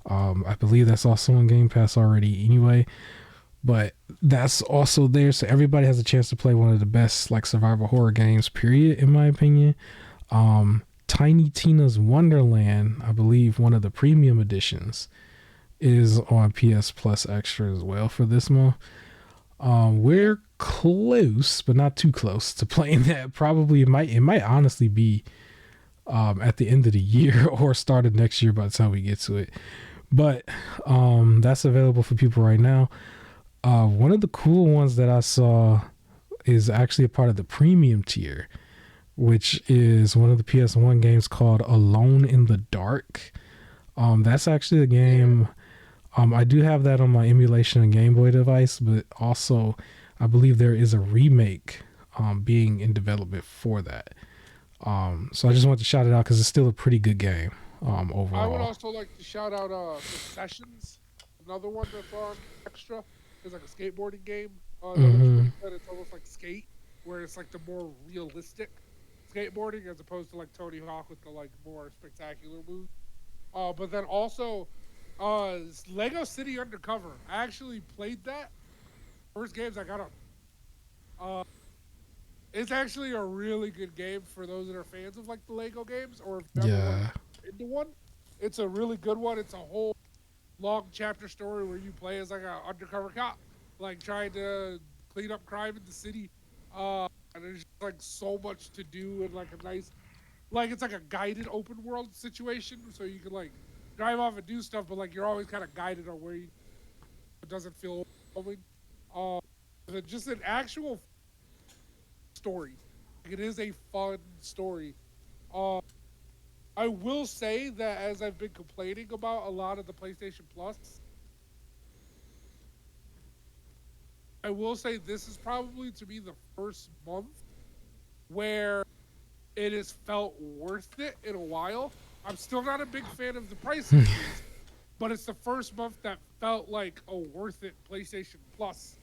I believe that's also on Game Pass already anyway, but that's also there, so everybody has a chance to play one of the best like survival horror games, period, in my opinion. Tiny Tina's Wonderland, I believe one of the premium editions, is on PS Plus Extra as well for this month. We're close, but not too close to playing that. Probably it might honestly be at the end of the year or start of next year by the time we get to it. But that's available for people right now. One of the cool ones that I saw is actually a part of the premium tier, which is one of the PS1 games called Alone in the Dark. That's actually a game. I do have that on my emulation and Game Boy device, but also I believe there is a remake being in development for that. So I just want to shout it out because it's still a pretty good game overall. I would also like to shout out Sessions, another one that's on Extra. It's like a skateboarding game. It's almost like Skate, where it's like the more realistic skateboarding as opposed to like Tony Hawk with the like more spectacular moves. But then also Lego City Undercover. I actually played that. First games I got on. It's actually a really good game for those that are fans of like the Lego games or if you ever want into one. It's a really good one. It's a whole long chapter story where you play as like an undercover cop, like trying to clean up crime in the city. And there's just, like so much to do and like a nice, like it's like a guided open world situation, so you can like drive off and do stuff, but like you're always kind of guided on where you. It doesn't feel overwhelming. Just an actual story. It is a fun story. I will say that as I've been complaining about a lot of the PlayStation Plus, I will say this is probably to me the first month where it has felt worth it in a while. I'm still not a big fan of the price increase, but it's the first month that felt like a worth it PlayStation Plus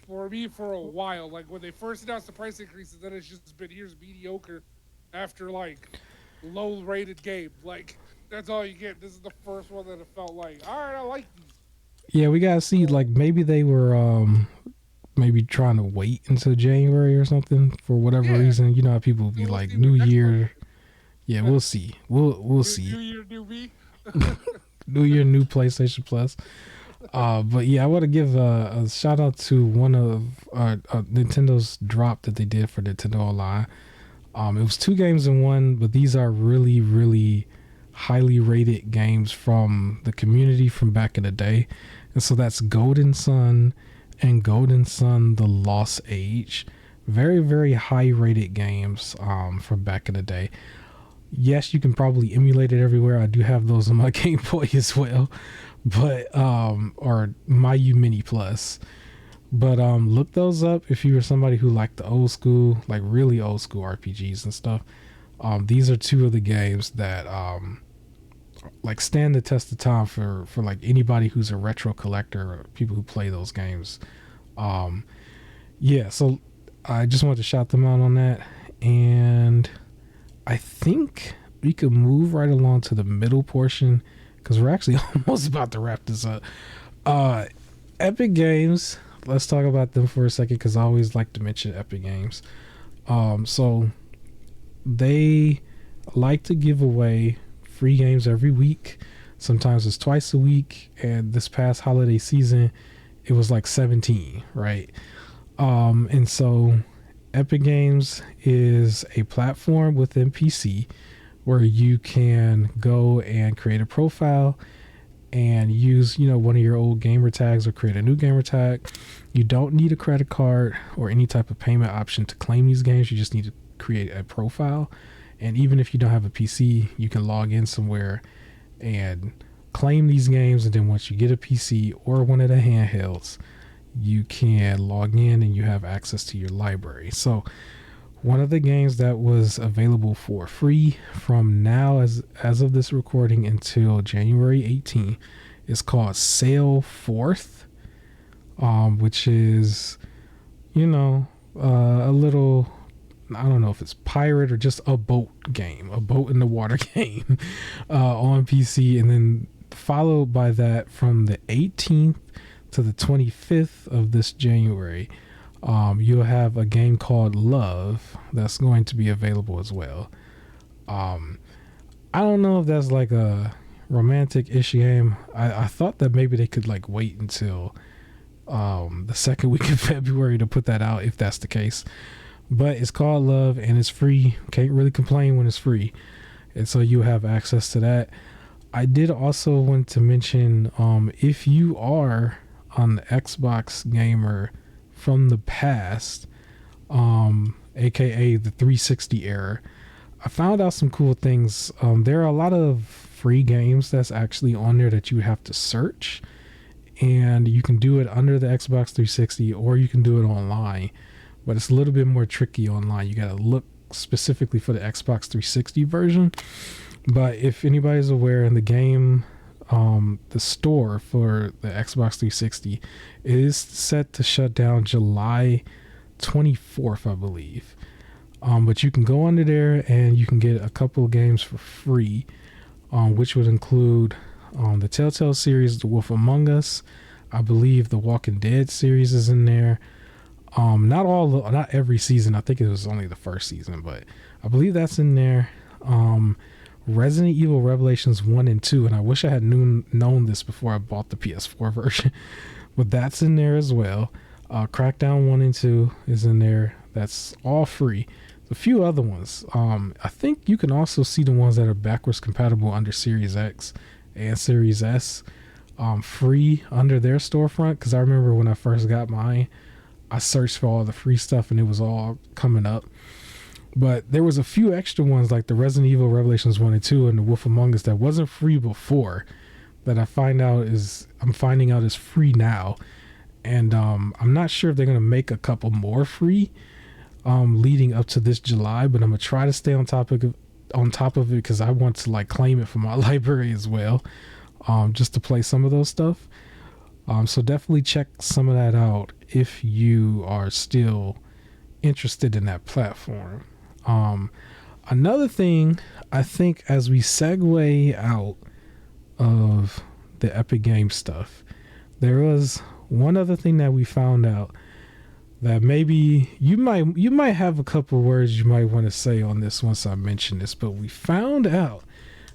for me for a while. Like when they first announced the price increases, then it's just been here's mediocre after like low rated game. Like that's all you get. This is the first one that it felt like, all right, I like these. Yeah, we gotta see. Like maybe they were maybe trying to wait until January or something for whatever reason. You know how people be like New Year. Yeah, we'll see. We'll see. New Year, new me. New Year, new PlayStation Plus. But yeah, I want to give a shout out to one of Nintendo's drop that they did for Nintendo Online. It was 2 games in one, but these are really, really highly rated games from the community from back in the day. And so that's Golden Sun and Golden Sun The Lost Age. Very, very high rated games from back in the day. Yes, you can probably emulate it everywhere. I do have those on my Game Boy as well. But or my U Mini Plus. But look those up if you are somebody who liked the old school, like really old school RPGs and stuff. These are 2 of the games that like stand the test of time for like anybody who's a retro collector or people who play those games. Yeah, so I just wanted to shout them out on that. And I think we could move right along to the middle portion because we're actually almost about to wrap this up. Epic Games, let's talk about them for a second because I always like to mention Epic Games. So they like to give away free games every week. Sometimes it's twice a week, and this past holiday season it was like 17, right? And so Epic Games is a platform within PC where you can go and create a profile and use, one of your old gamer tags or create a new gamer tag. You don't need a credit card or any type of payment option to claim these games. You just need to create a profile. And even if you don't have a PC, you can log in somewhere and claim these games. And then once you get a PC or one of the handhelds, you can log in and you have access to your library. So one of the games that was available for free from now as of this recording until January 18 is called Sail Forth, which is, a little, I don't know if it's pirate or just a boat game, a boat in the water game on PC. And then followed by that from the 18th to the 25th of this January You'll have a game called Love that's going to be available as well. I don't know if that's like a romantic issue game. I thought that maybe they could like wait until the second week of February to put that out if that's the case. But it's called Love and it's free. Can't really complain when it's free. And so you have access to that. I did also want to mention if you are an Xbox gamer from the past, aka the 360 era, I found out some cool things. There are a lot of free games that's actually on there that you have to search, and you can do it under the Xbox 360 or you can do it online, but it's a little bit more tricky online. You got to look specifically for the Xbox 360 version. But if anybody's aware, in the game, the store for the Xbox 360 is set to shut down July 24th, I believe. But you can go under there and you can get a couple of games for free, which would include the Telltale series, The Wolf Among Us. I believe the Walking Dead series is in there. Not every season. I think it was only the first season, but I believe that's in there. Resident Evil Revelations 1 and 2, and I wish I had known this before I bought the PS4 version, but that's in there as well. Crackdown 1 and 2 is in there. That's all free. A few other ones. I think you can also see the ones that are backwards compatible under Series X and Series S free under their storefront, because I remember when I first got mine, I searched for all the free stuff and it was all coming up. But there was a few extra ones like the Resident Evil Revelations 1 and 2 and The Wolf Among Us that wasn't free before, that I'm finding out is free now. And I'm not sure if they're going to make a couple more free leading up to this July, but I'm going to try to stay on top of it because I want to like claim it for my library as well, just to play some of those stuff. So definitely check some of that out if you are still interested in that platform. Another thing, I think, as we segue out of the Epic Games stuff, there was one other thing that we found out that maybe you might have a couple words you might want to say on this once I mention this, but we found out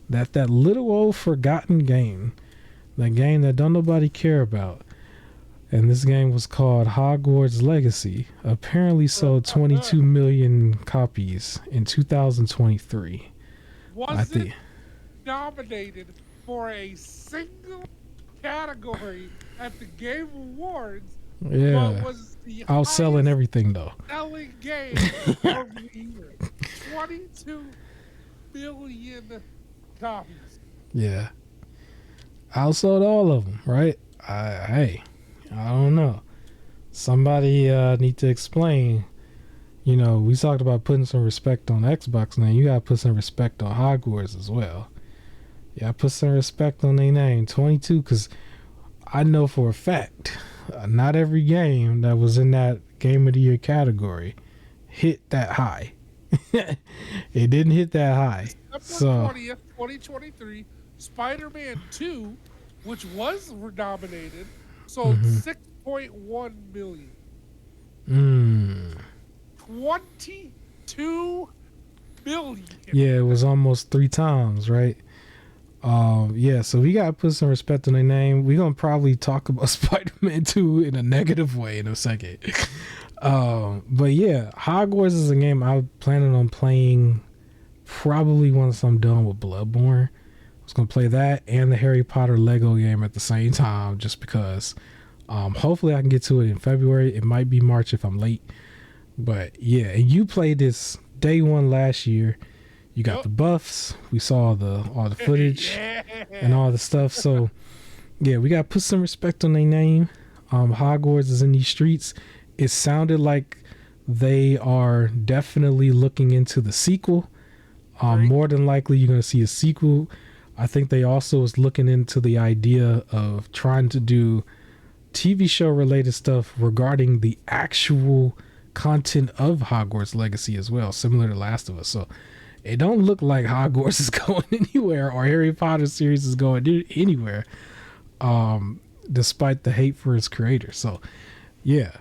that little old forgotten game, the game that don't nobody care about, and this game was called Hogwarts Legacy, apparently sold 22 million copies in 2023. Was it nominated for a single category at the Game Awards? Yeah. But was the outselling everything though. Selling game of the year. 22 million copies. Yeah. Outsold all of them, right? I don't know. Somebody need to explain. You know, we talked about putting some respect on Xbox. Now you gotta put some respect on Hogwarts as well. Yeah, put some respect on their name. 22, because I know for a fact, not every game that was in that Game of the Year category hit that high. It didn't hit that high. September 20th, 2023, Spider-Man 2, which was nominated, sold 6.1 million. 22 million. Yeah, it was almost 3 times, right? Yeah, so we gotta put some respect on their name. We're gonna probably talk about Spider-Man 2 in a negative way in a second. But yeah, Hogwarts is a game I'm planning on playing probably once I'm done with Bloodborne. I was gonna play that and the Harry Potter Lego game at the same time, just because. Hopefully I can get to it in February. It might be March if I'm late. But yeah, and you played this day one last year. You got the buffs. We saw all the footage and all the stuff. So yeah, we gotta put some respect on their name. Hogwarts is in these streets. It sounded like they are definitely looking into the sequel. More than likely you're gonna see a sequel. I think they also was looking into the idea of trying to do TV show related stuff regarding the actual content of Hogwarts Legacy as well, similar to Last of Us. So it don't look like Hogwarts is going anywhere or Harry Potter series is going anywhere, despite the hate for its creator. So yeah,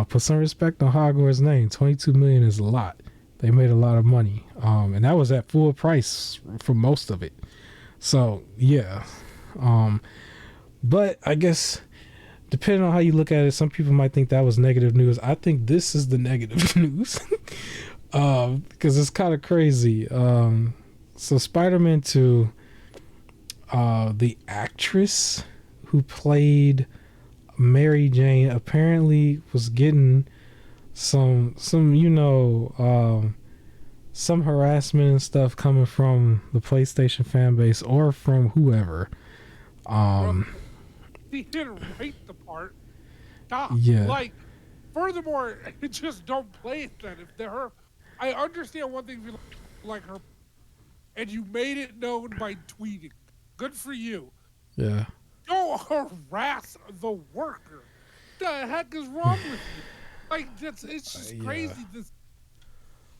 Put some respect on Hogwarts' name. 22 million is a lot. They made a lot of money. And that was at full price for most of it. So yeah. But I guess depending on how you look at it, some people might think that was negative news. I think this is the negative news. Because it's kind of crazy. So Spider-Man 2, the actress who played Mary Jane apparently was getting some some harassment and stuff coming from the PlayStation fan base or from whoever. He didn't write the part. Stop. Yeah. Like, furthermore, just don't play it then. If they're her, I understand one thing if you like her, and you made it known by tweeting. Good for you. Yeah. Don't harass the worker. What the heck is wrong with you? Like, it's just crazy.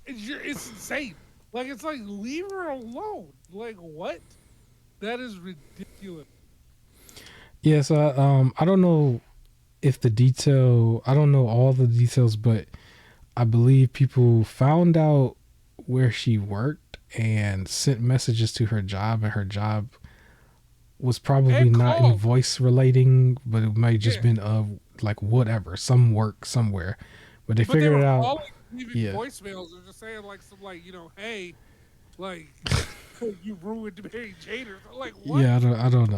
It's insane. Like, it's like, leave her alone. Like, what? That is ridiculous. Yeah, so I don't know if I don't know all the details, but I believe people found out where she worked and sent messages to her job, and her job was probably not in voice relating, but it might just been like whatever, some work somewhere. But they figured it out. Leaving voicemails and just saying like some hey, like you ruined Mary Jane or like what? Yeah, I don't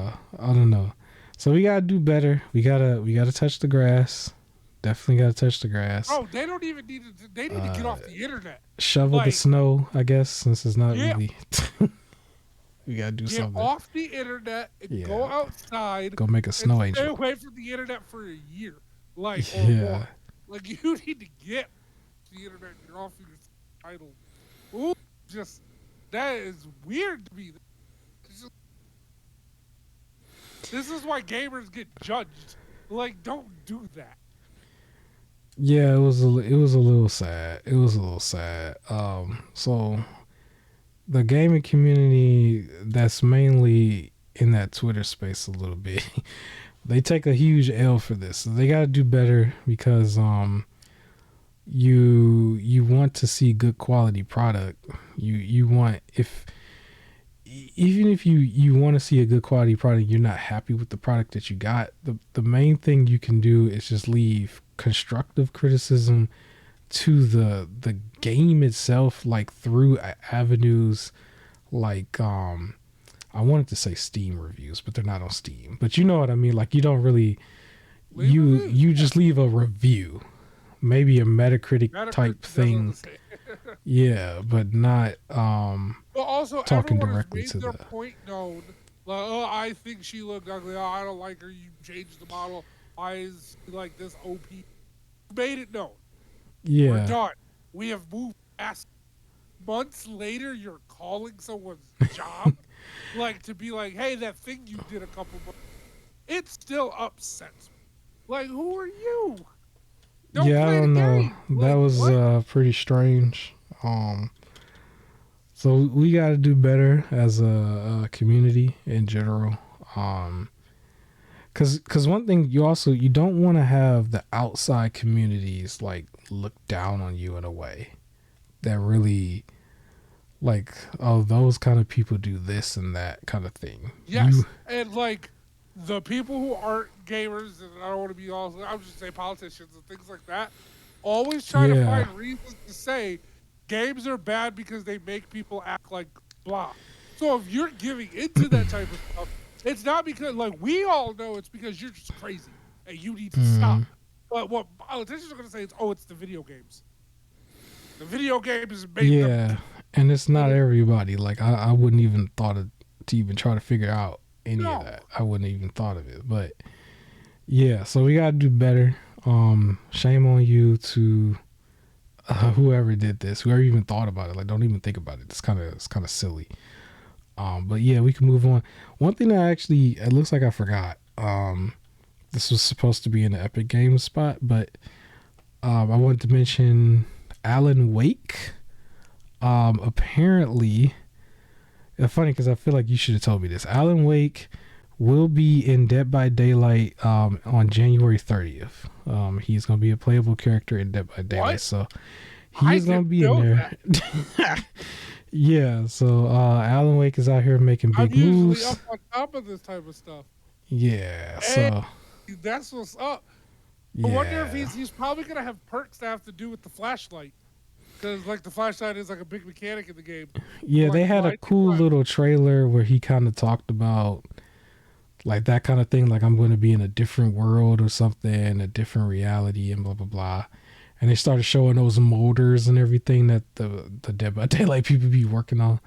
know. So we gotta do better. We gotta touch the grass. Definitely gotta touch the grass. Oh, they don't even need to. They need to get off the internet. Shovel the snow, I guess, since it's not really. We gotta do something. Get off the internet and go outside. Go make a snow angel. Stay away from the internet for a year, or more. Like you need to get the internet. You're off your title. Ooh, that is weird to me. This is why gamers get judged. Like, don't do that. Yeah, it was a little sad. So the gaming community that's mainly in that Twitter space a little bit, they take a huge L for this. So they got to do better because you want to see good quality product. You want even if you want to see a good quality product, you're not happy with the product that you got. The main thing you can do is just leave constructive criticism to the game itself, like through avenues like I wanted to say Steam reviews, but they're not on Steam. But you know what I mean? Like you don't really you just leave a review, maybe a Metacritic type thing. Yeah, but not but also talking directly to their point known. Like, oh, I think she looked ugly. Oh, I don't like her. You changed the model. Why is she like this OP? Made it known. Yeah. We're done. We have moved past. Months later, you're calling someone's job, like to be like, hey, that thing you did a couple months. It still upsets me. Like, who are you? I don't know. That was pretty strange. So we got to do better as a community in general. Cause one thing you don't want to have the outside communities like look down on you in a way that really like, oh, those kind of people do this and that kind of thing. Yes, and like the people who aren't gamers, and I don't want to be all, I would just say politicians and things like that, always try to find reasons to say games are bad because they make people act like blah. So if you're giving into that type of stuff, it's not because, like, we all know it's because you're just crazy and you need to stop. But what politicians are going to say is, oh, it's the video games. The video games made them. And it's not everybody. Like, I wouldn't even thought to even try to figure out any of that. I wouldn't even thought of it. But yeah, so we gotta do better. Shame on you to whoever did this, whoever even thought about it. Like, don't even think about it. It's kind of silly. But yeah, we can move on. One thing that actually, it looks like I forgot. This was supposed to be in the Epic Games spot, but I wanted to mention Alan Wake. Apparently, it's funny because I feel like you should have told me this. Alan Wake will be in Dead by Daylight on January 30th. He's gonna be a playable character in Dead by Daylight, What? so I he's gonna didn't be in know there. that. Yeah, so Alan Wake is out here making I'm big usually moves. up on top of this type of stuff. Yeah, Hey, so that's what's up. I wonder if yeah, he's probably gonna have perks that have to do with the flashlight, because like the flashlight is like a big mechanic in the game. For, yeah, they like had a blinding cool light. little trailer where he kind of talked about like that kind of thing, like I'm going to be in a different world or something, a different reality, and blah blah blah. And they started showing those motors and everything that the Dead by Daylight people be working on.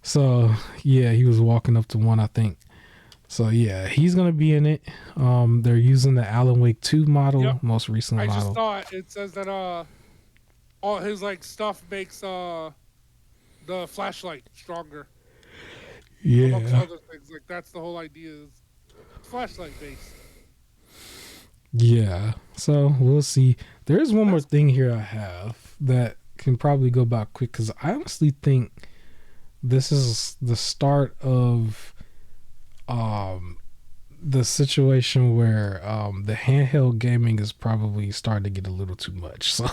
So yeah, he was walking up to one, I think. So yeah, he's gonna be in it. They're using the Alan Wake 2 Yep. model, most recent I just model. saw it. It says that all his like stuff makes the flashlight stronger, amongst Yeah, other things. Like that's the whole idea is flashlight based. yeah. So we'll see. There is one more That's thing here I have that can probably go by quick because I honestly think this is the start of um the situation where the handheld gaming is probably starting to get a little too much. So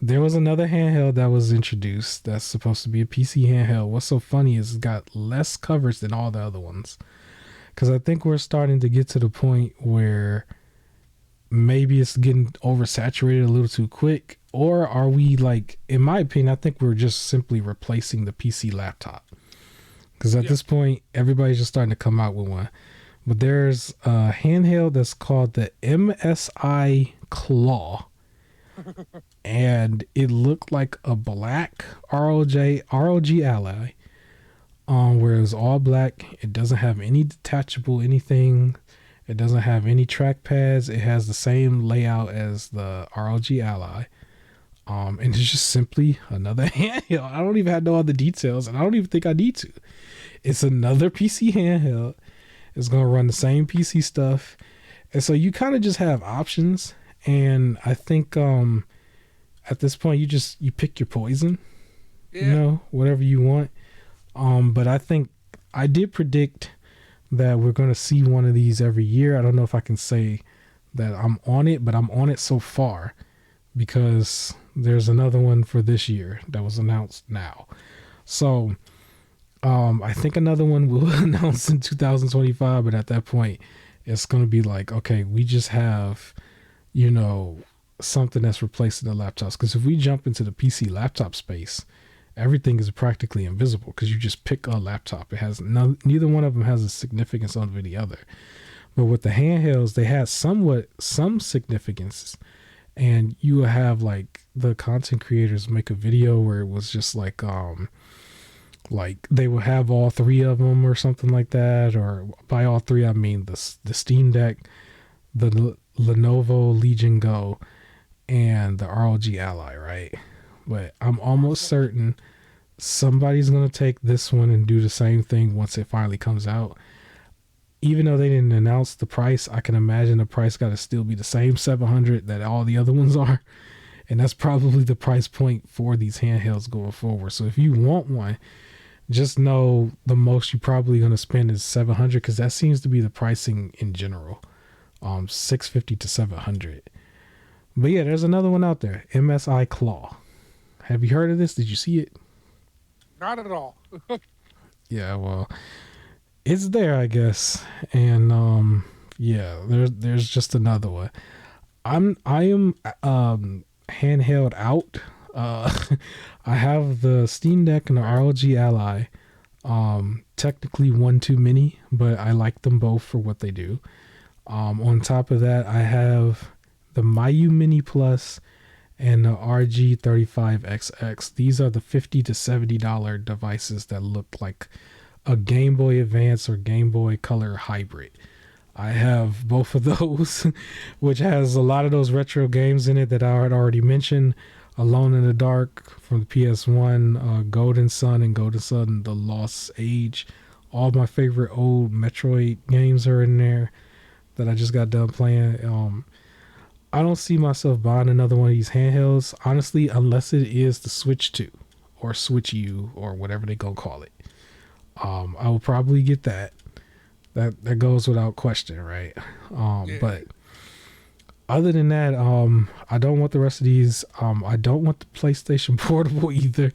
there was another handheld that was introduced that's supposed to be a PC handheld. What's so funny is it's got less coverage than all the other ones. Because I think we're starting to get to the point where maybe it's getting oversaturated a little too quick. Or are we like, in my opinion, I think we're just simply replacing the PC laptop. Because at yeah. this point, everybody's just starting to come out with one. But there's a handheld that's called the MSI Claw. And it looked like a black ROG Ally. Where it was all black. It doesn't have any detachable anything. It doesn't have any track pads. It has the same layout as the ROG Ally. And it's just simply another handheld. I don't even have no other details, and I don't even think I need to. It's another PC handheld. It's gonna run the same PC stuff, and so you kind of just have options. And I think at this point you pick your poison. You Yeah. know, whatever you want. But I think I did predict that we're gonna see one of these every year. I don't know if I can say that I'm on it, but I'm on it so far because there's another one for this year that was announced now. So I think another one will announce in 2025, but at that point, it's going to be like, okay, we just have, you know, something that's replacing the laptops. Because if we jump into the PC laptop space, everything is practically invisible because you just pick a laptop. It has neither one of them has a significance over the other. But with the handhelds, they had some significance, and you would have like the content creators make a video where it was just like they would have all three of them or something like that. Or by all three, I mean the Steam Deck, the Lenovo Legion Go, and the ROG Ally, right? But I'm almost certain somebody's going to take this one and do the same thing once it finally comes out. Even though they didn't announce the price, I can imagine the price got to still be the same $700 that all the other ones are. And that's probably the price point for these handhelds going forward. So if you want one, just know the most you're probably going to spend is $700 because that seems to be the pricing in general. $650 to $700. But yeah, there's another one out there, MSI Claw. Have you heard of this? Did you see it? Not at all. Yeah, well, it's there, I guess. And yeah, there's just another one. I am handheld out. I have the Steam Deck and the ROG Ally. Technically one too many, but I like them both for what they do. On top of that, I have the Mayu Mini Plus and the RG35XX. These are the $50 to $70 devices that look like a Game Boy Advance or Game Boy Color hybrid. I have both of those, which has a lot of those retro games in it that I had already mentioned. Alone in the Dark from the PS1, Golden Sun and Golden Sun The Lost Age. All my favorite old Metroid games are in there that I just got done playing. I don't see myself buying another one of these handhelds, honestly, unless it is the Switch 2 or Switch U or whatever they gonna call it. I will probably get that. That goes without question, right? Yeah. But other than that, I don't want the rest of these. I don't want the PlayStation Portable either,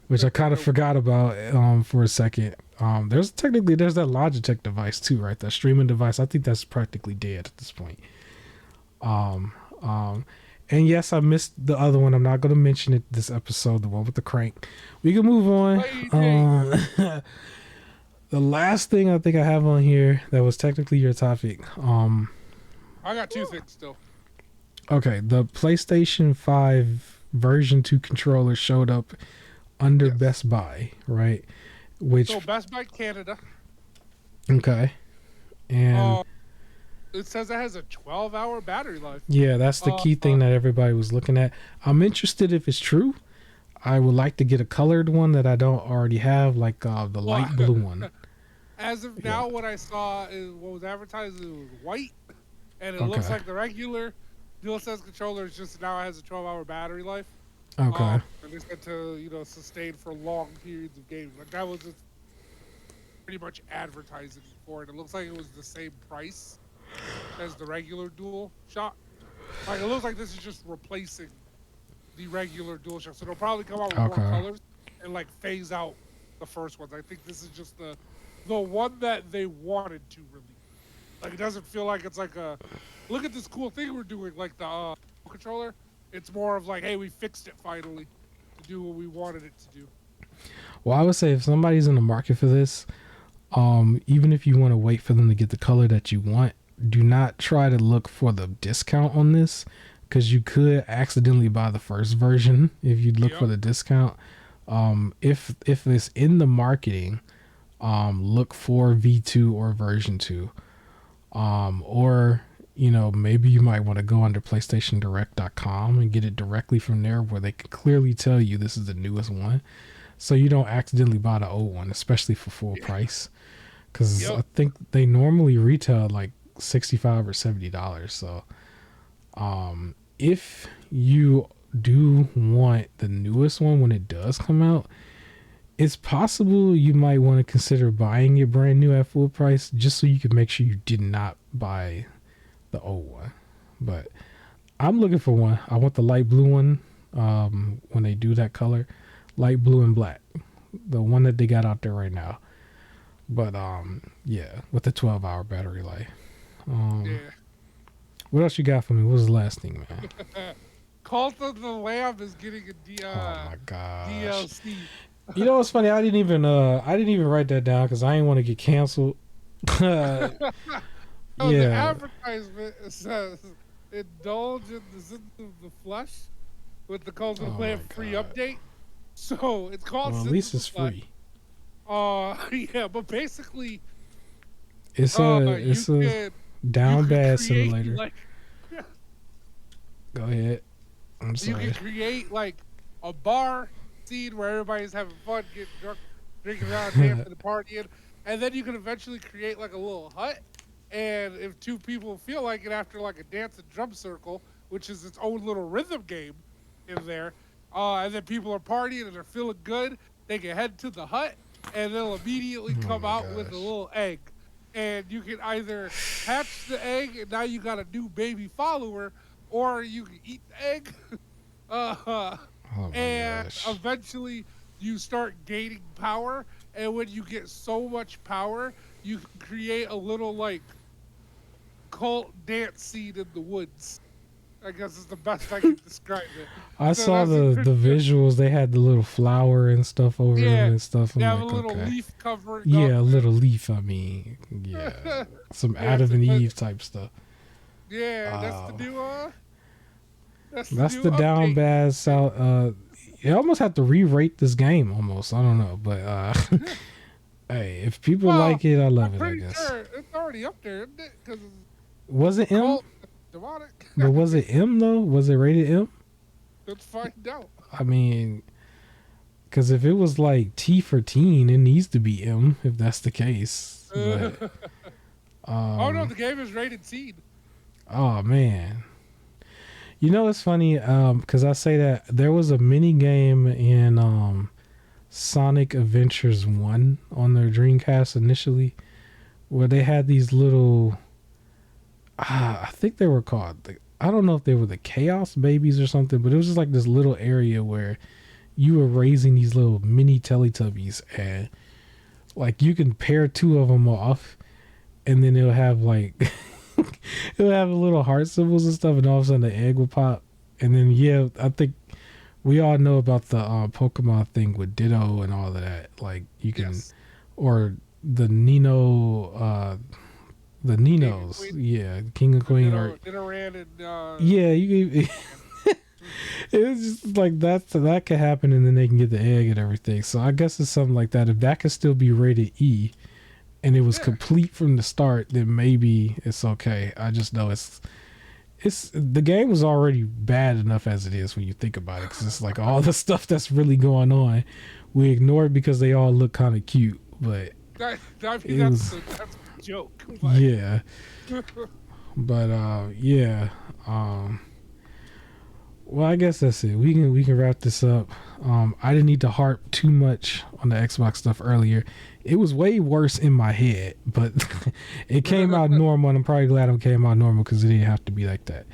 which I kind of forgot about for a second. There's that Logitech device too, right? That streaming device. I think that's practically dead at this point. Um, um, and yes, I missed the other one. I'm not going to mention it this episode, the one with the crank. We can move on. The last thing I think I have on here that was technically your topic. I got two things still. Okay, the PlayStation 5 version 2 controller showed up under Best Buy, right? So Best Buy Canada. Okay. And it says it has a 12-hour battery life. Yeah, that's the key thing that everybody was looking at. I'm interested if it's true. I would like to get a colored one that I don't already have, like the light blue one. As of now, what I saw is what was advertised was white, and it looks like the regular DualSense controller is just now has a 12-hour battery life. Okay. And it's meant to sustain for long periods of gaming. Like that was just pretty much advertising for it. It looks like it was the same price as the regular DualShock. Like it looks like this is just replacing the regular DualShock. So they'll probably come out with more colors and like phase out the first ones. I think this is just the one that they wanted to release. Like it doesn't feel like it's like a look at this cool thing we're doing, like the controller. It's more of like, hey, we fixed it finally to do what we wanted it to do. Well, I would say if somebody's in the market for this, even if you want to wait for them to get the color that you want, do not try to look for the discount on this, because you could accidentally buy the first version if you look for the discount. If it's in the marketing, look for V2 or version 2, or maybe you might want to go under PlayStationDirect.com and get it directly from there, where they can clearly tell you this is the newest one, so you don't accidentally buy the old one, especially for full price. Because I think they normally retail like $65 or $70. So, if you do want the newest one when it does come out, it's possible you might want to consider buying it brand new at full price, just so you can make sure you did not buy the old one. But I'm looking for one. I want the light blue one. When they do that color, light blue and black, the one that they got out there right now. But with the 12-hour battery life. What else you got for me? What was the last thing, man? Cult of the Lamb is getting a oh my gosh. DLC. You know what's funny? I didn't even write that down because I didn't want to get canceled. The advertisement says indulge in the sins of the flesh with the Cult of the Lamb free update. So it's called. Well, at least it's free. But basically, it's a down bad simulator. Go ahead. I'm sorry. You can create like a bar scene where everybody's having fun, getting drunk, drinking around, dancing, and partying, and then you can eventually create like a little hut. And if two people feel like it after like a dance and drum circle, which is its own little rhythm game in there, and then people are partying and they're feeling good, they can head to the hut and they'll immediately come out with a little egg. And you can either hatch the egg and now you got a new baby follower, or you can eat the egg. And eventually you start gaining power. And when you get so much power, you can create a little like cult dance scene in the woods. I guess is the best I can describe it. I saw the visuals. They had the little flower and stuff over them and stuff. They have a little leaf covering. Yeah, a little leaf. I mean, some Adam and Eve type stuff. Yeah, that's the new. That's the down bad south. You almost have to re-rate this game. Almost, I don't know, but hey, if people like it, I love it. I guess sure it's already up there, isn't it? Because was it M? Demonic. But was it M though? Was it rated M? Let's find out. I mean, because if it was like T for teen, it needs to be M. If that's the case. But, oh no, the game is rated teen. Oh man. You know, it's funny because I say that there was a mini game in Sonic Adventures 1 on their Dreamcast initially where they had these little. I think they were called. I don't know if they were the Chaos Babies or something, but it was just like this little area where you were raising these little mini Teletubbies, and like you can pair two of them off, and then it'll have like it'll have little heart symbols and stuff, and all of a sudden the egg will pop, and then yeah, I think we all know about the Pokemon thing with Ditto and all of that. Like you can, Yes. or the the Ninos, yeah, King and Queen, or Nidoran and yeah, you. It was just like that could happen, and then they can get the egg and everything. So I guess it's something like that. If that could still be rated E, and it was yeah. complete from the start, then maybe it's okay. I just know it's the game was already bad enough as it is when you think about it, because it's like all the stuff that's really going on, we ignore it because they all look kind of cute, but I mean, that's a joke. But. yeah, but yeah. Well, I guess that's it. We can wrap this up. I didn't need to harp too much on the Xbox stuff earlier. It was way worse in my head, but it came out normal, and I'm probably glad it came out normal because it didn't have to be like that.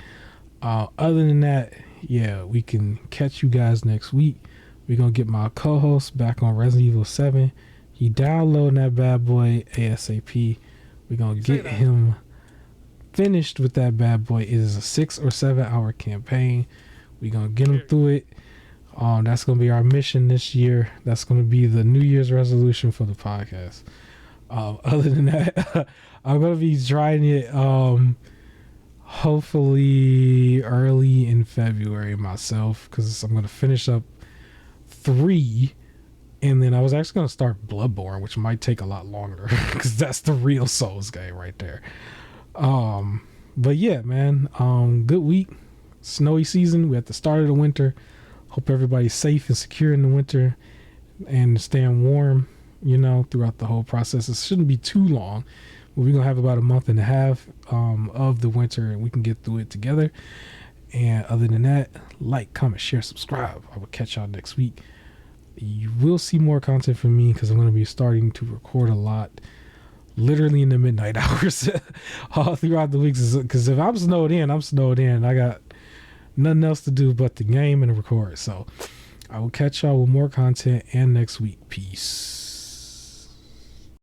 Other than that, yeah, we can catch you guys next week. We're gonna get my co-host back on Resident Evil 7. He downloading that bad boy ASAP. We're gonna get him finished with that bad boy. It is a 6 or 7 hour campaign. We're going to get them through it. That's going to be our mission this year. That's going to be the New Year's resolution for the podcast. Other than that, I'm going to be trying it hopefully early in February myself, because I'm going to finish up 3. And then I was actually going to start Bloodborne, which might take a lot longer because that's the real Souls game right there. But yeah, man, good week. Snowy season. We're at the start of the winter. Hope everybody's safe and secure in the winter and staying warm, throughout the whole process. It shouldn't be too long, but we're going to have about a month and a half of the winter, and we can get through it together. And other than that, like, comment, share, subscribe. I will catch y'all next week. You will see more content from me because I'm going to be starting to record a lot literally in the midnight hours all throughout the weeks, because if I'm snowed in, I got nothing else to do but the game and record. So I will catch y'all with more content and next week. Peace.